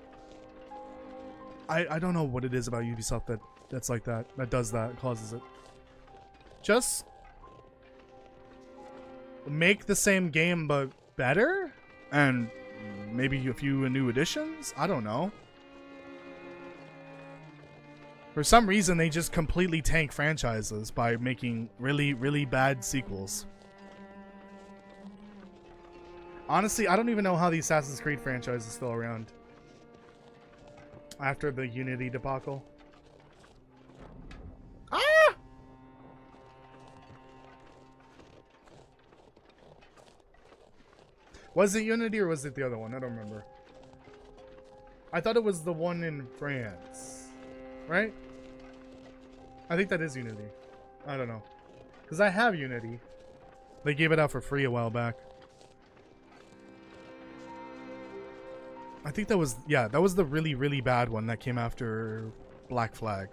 I don't know what it is about Ubisoft that's like that does that, causes it. Just make the same game but better, and maybe a few new additions. I don't know. For some reason, they just completely tank franchises by making really, really bad sequels. Honestly, I don't even know how the Assassin's Creed franchise is still around after the Unity debacle. Ah! Was it Unity or was it the other one? I don't remember. I thought it was the one in France. Right? I think that is Unity. I don't know. Because I have Unity. They gave it out for free a while back. I think that was, yeah, that was the really, really bad one that came after Black Flag.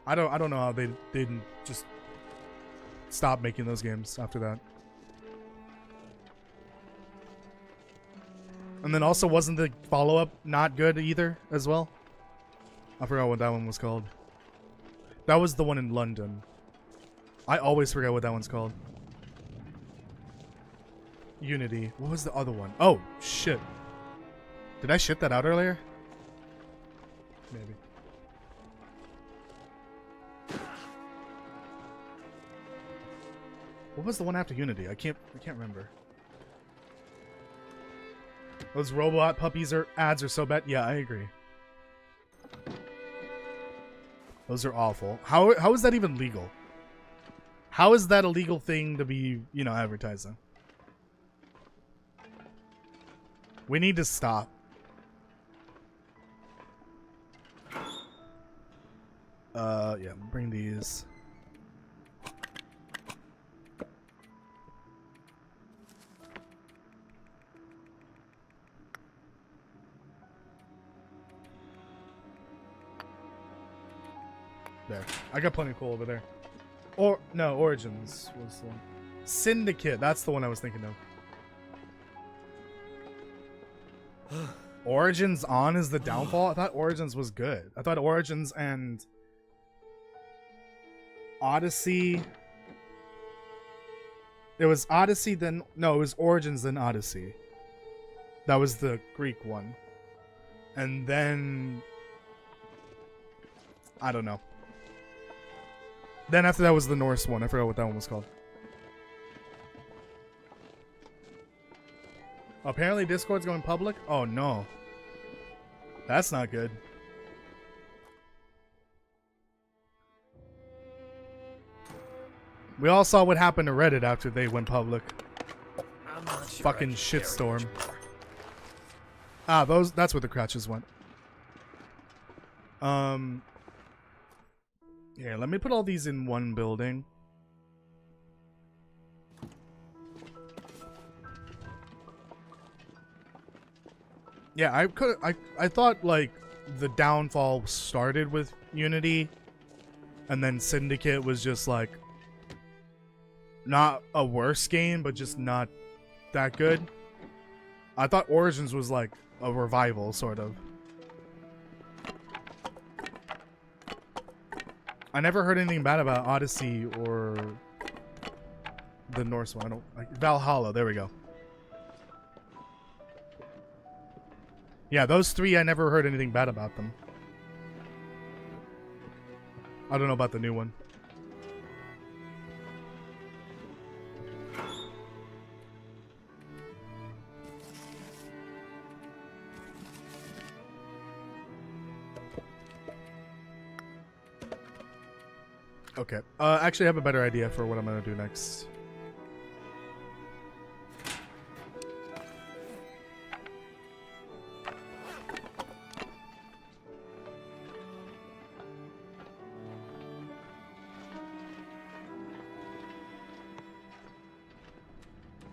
I don't know how they didn't just stop making those games after that. And then also, wasn't the follow-up not good either as well? I forgot what that one was called. That was the one in London. I always forget what that one's called. Unity. What was the other one? Oh, shit. Did I shit that out earlier? Maybe. What was the one after Unity? I can't remember. Those robot puppies ads are so bad. Yeah, I agree. Those are awful. How is that even legal? How is that a legal thing to be, you know, advertising? We need to stop. Yeah, bring these. There. I got plenty of coal over there. Or, no, Origins was the one. Syndicate, that's the one I was thinking of. Origins on is the downfall? I thought Origins was good. I thought Origins and Odyssey... It was Odyssey then... No, it was Origins then Odyssey. That was the Greek one. And then... I don't know. Then after that was the Norse one. I forgot what that one was called. Apparently Discord's going public? Oh no. That's not good. We all saw what happened to Reddit after they went public. I'm not sure Fucking I can carry shitstorm. much more. Ah, that's where the crouches went. Yeah, let me put all these in one building. Yeah, I thought like the downfall started with Unity and then Syndicate was just like not a worse game, but just not that good. I thought Origins was like a revival, sort of. I never heard anything bad about Odyssey or the Norse one. I don't like Valhalla. There we go. Yeah, those three, I never heard anything bad about them. I don't know about the new one. Okay. Actually, I have a better idea for what I'm gonna do next.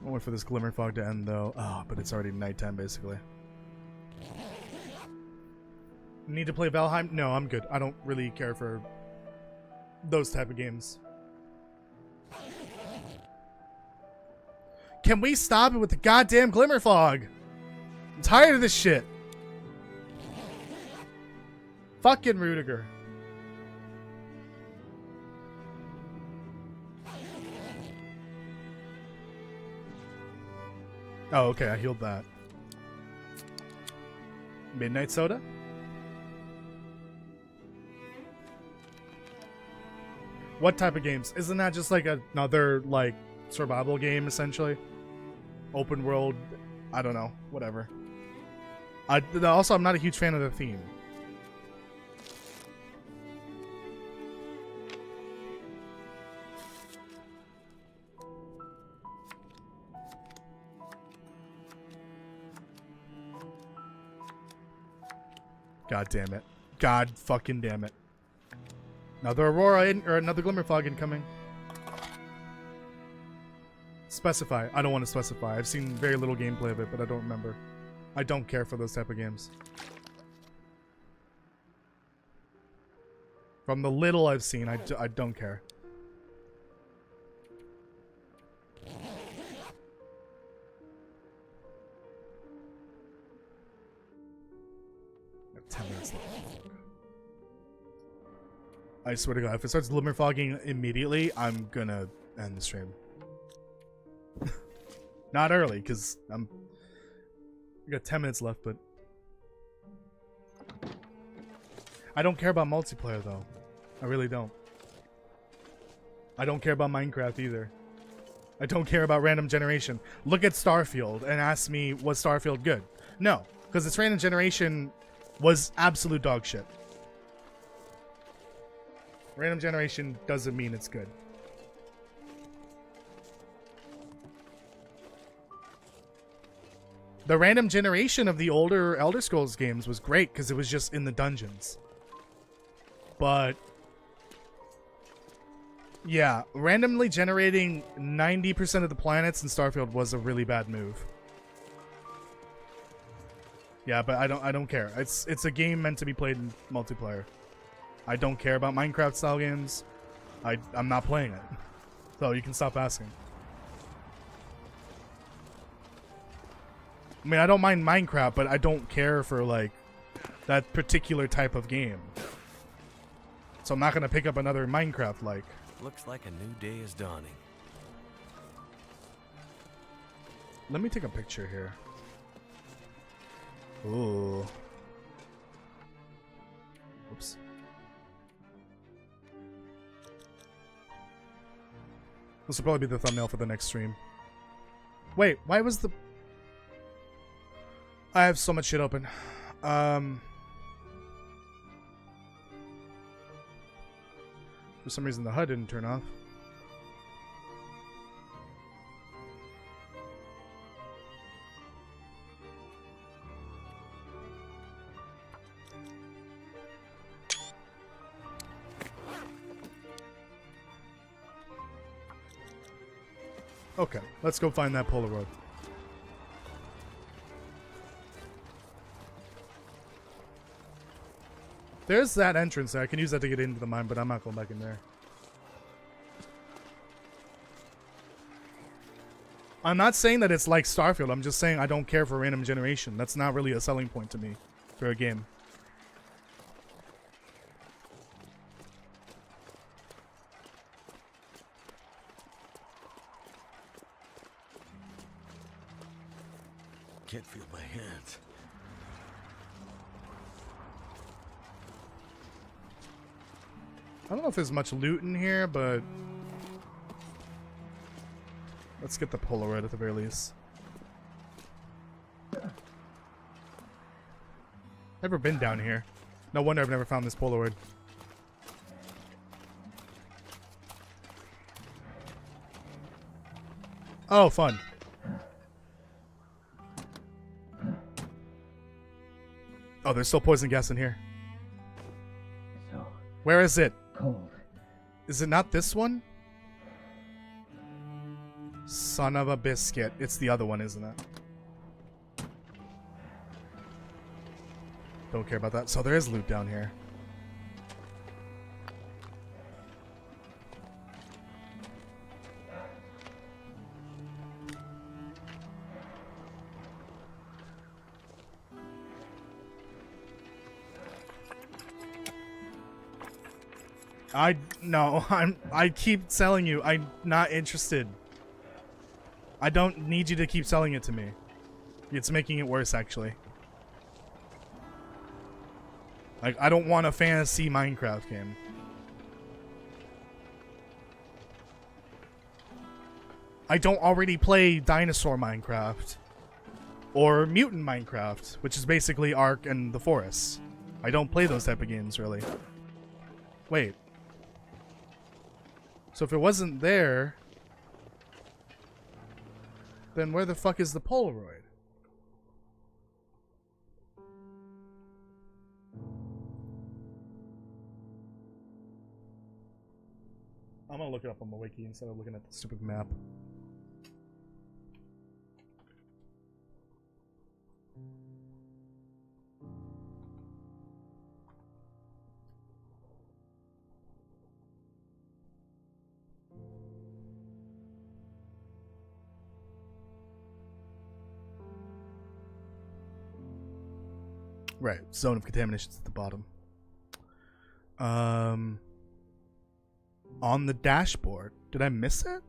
I'll wait for this glimmer fog to end, though. Oh, but it's already nighttime, basically. Need to play Valheim? No, I'm good. I don't really care for those type of games. Can we stop it with the goddamn glimmer fog? I'm tired of this shit. Fucking Rudiger. Oh, okay, I healed that. Midnight Soda? What type of games? Isn't that just like another like survival game essentially? Open world, I don't know, whatever. Also, I'm not a huge fan of the theme. God damn it. God fucking damn it. Another Aurora or another Glimmer Fog incoming. Specify. I don't want to specify. I've seen very little gameplay of it, but I don't remember. I don't care for those type of games. From the little I've seen, I don't care. I have 10 minutes left. I swear to God, if it starts glimmer fogging immediately, I'm gonna end the stream. Not early, because I got 10 minutes left, but I don't care about multiplayer though. I really don't. I don't care about Minecraft either. I don't care about random generation. Look at Starfield and ask me, was Starfield good? No, because its random generation was absolute dog shit. Random generation doesn't mean it's good. The random generation of the older Elder Scrolls games was great because it was just in the dungeons. But yeah, randomly generating 90% of the planets in Starfield was a really bad move. Yeah, but I don't care. It's a game meant to be played in multiplayer. I don't care about Minecraft style games. I'm not playing it. So you can stop asking. I mean, I don't mind Minecraft, but I don't care for like that particular type of game. So I'm not gonna pick up another Minecraft like. Looks like a new day is dawning. Let me take a picture here. Ooh. Oops. This will probably be the thumbnail for the next stream. Wait, why was the... I have so much shit open. For some reason the HUD didn't turn off. Okay, let's go find that Polaroid. There's that entrance there. I can use that to get into the mine, but I'm not going back in there. I'm not saying that it's like Starfield. I'm just saying I don't care for random generation. That's not really a selling point to me for a game. Can't feel my hands. I don't know if there's much loot in here, but let's get the Polaroid at the very least. Never been down here. No wonder I've never found this Polaroid. Oh, fun. Oh, there's still poison gas in here. So Where is it? cold. Is it not this one? Son of a biscuit. It's the other one, isn't it? Don't care about that. So there is loot down here. I keep selling you. I'm not interested. I don't need you to keep selling it to me. It's making it worse, actually. Like, I don't want a fantasy Minecraft game. I don't already play dinosaur Minecraft. Or mutant Minecraft, which is basically Ark and the Forest. I don't play those type of games, really. Wait. So if it wasn't there, then where the fuck is the Polaroid? I'm gonna look it up on my wiki instead of looking at the stupid map. Right, zone of contamination is at the bottom. On the dashboard. Did I miss it?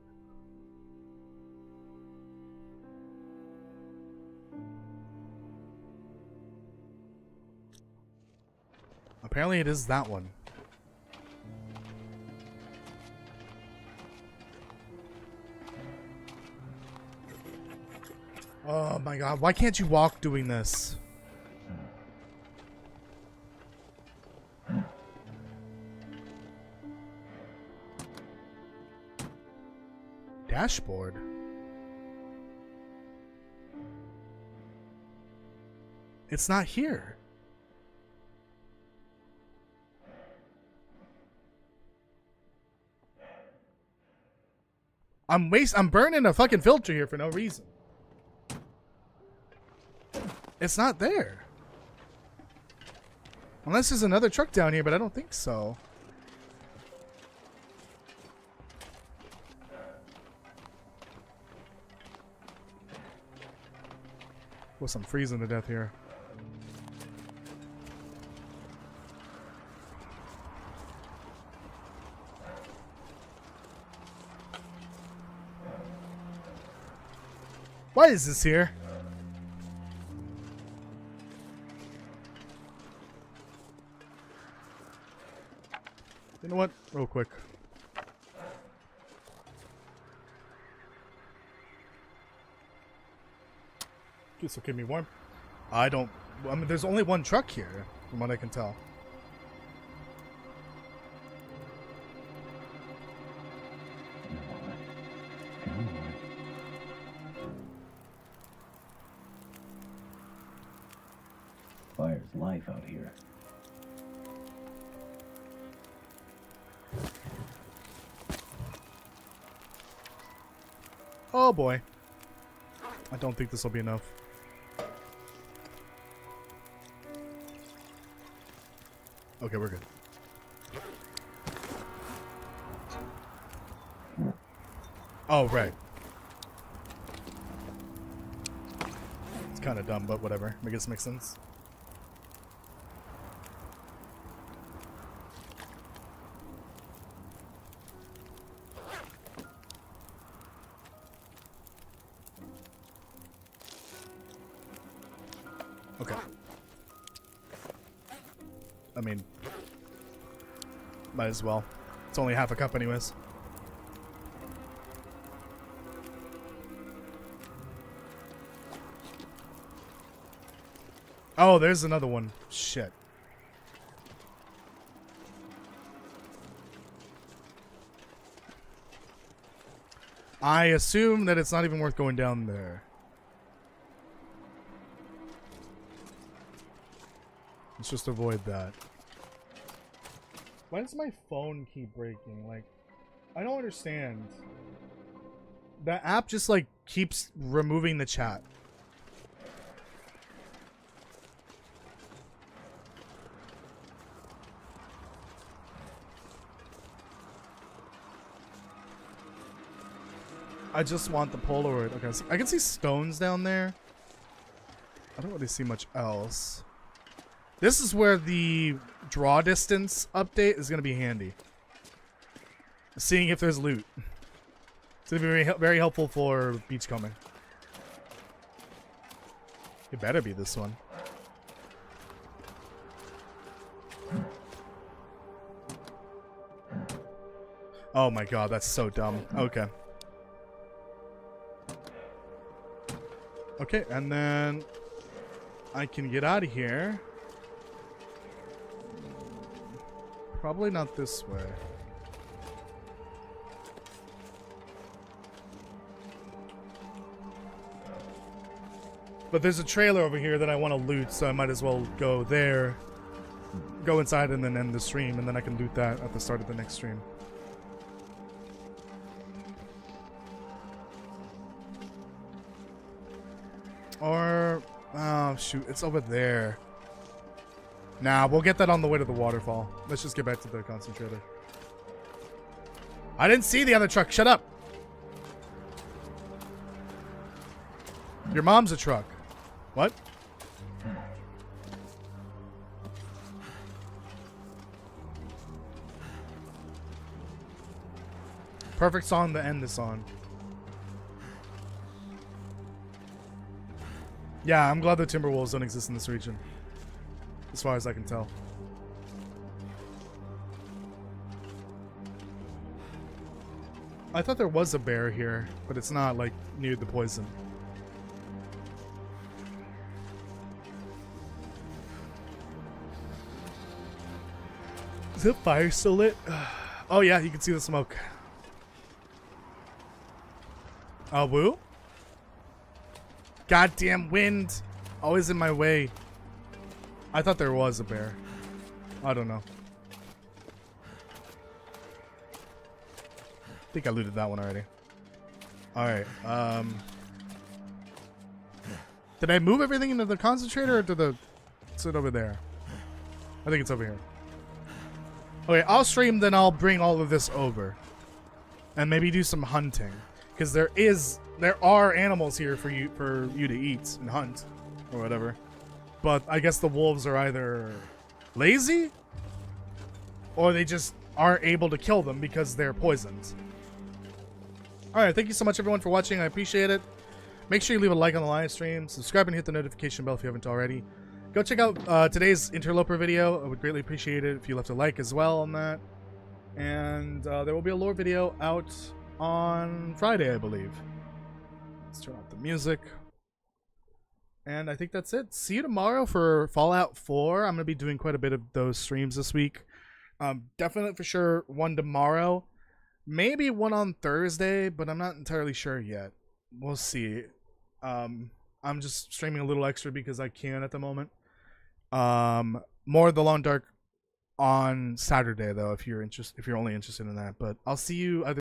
Apparently it is that one. Oh my god, why can't you walk doing this? Dashboard. It's not here. I'm burning a fucking filter here for no reason. It's not there. Unless there's another truck down here, but I don't think so. Plus, I'm freezing to death here. Why is this here? You know what? Real quick. This will keep me warm. I mean, there's only one truck here, from what I can tell. Fire's life out here. Oh Oh boy. I don't think this will be enough. Okay, we're good. Oh, right. It's kind of dumb, but whatever. I guess it makes sense. Okay. I mean, might as well. It's only half a cup anyways. Oh, there's another one. Shit. I assume that it's not even worth going down there. Let's just avoid that. Why does my phone keep breaking? Like, I don't understand. The app just, like, keeps removing the chat. I just want the Polaroid. Okay, so I can see stones down there. I don't really see much else. This is where the draw distance update is going to be handy. Seeing if there's loot. It's going to be very helpful for beachcombing. It better be this one. Oh my god, that's so dumb. Okay. Okay, and then I can get out of here. Probably not this way. But there's a trailer over here that I want to loot, so I might as well go there, go inside, and then end the stream, and then I can loot that at the start of the next stream. Or, oh shoot, it's over there. Nah, we'll get that on the way to the waterfall. Let's just get back to the concentrator. I didn't see the other truck, shut up! Your mom's a truck. What? Perfect song to end this on. Yeah, I'm glad the Timberwolves don't exist in this region. As far as I can tell. I thought there was a bear here, but it's not, like, near the poison. Is the fire still lit? Oh yeah, you can see the smoke. Oh, woo? Goddamn wind! Always in my way. I thought there was a bear. I don't know. I think I looted that one already. Alright, did I move everything into the concentrator or to the... Is it over there? I think it's over here. Okay, I'll stream, then I'll bring all of this over. And maybe do some hunting. Because there are animals here for you to eat and hunt. Or whatever. But I guess the wolves are either lazy, or they just aren't able to kill them because they're poisoned. Alright, thank you so much everyone for watching. I appreciate it. Make sure you leave a like on the live stream, subscribe and hit the notification bell if you haven't already. Go check out today's interloper video. I would greatly appreciate it if you left a like as well on that. And there will be a lore video out on Friday, I believe. Let's turn off the music. And I think that's it. See you tomorrow for Fallout 4. I'm going to be doing quite a bit of those streams this week. Definitely for sure one tomorrow. Maybe one on Thursday, but I'm not entirely sure yet. We'll see. I'm just streaming a little extra because I can at the moment. More of the Long Dark on Saturday though, if you're only interested in that. But I'll see you either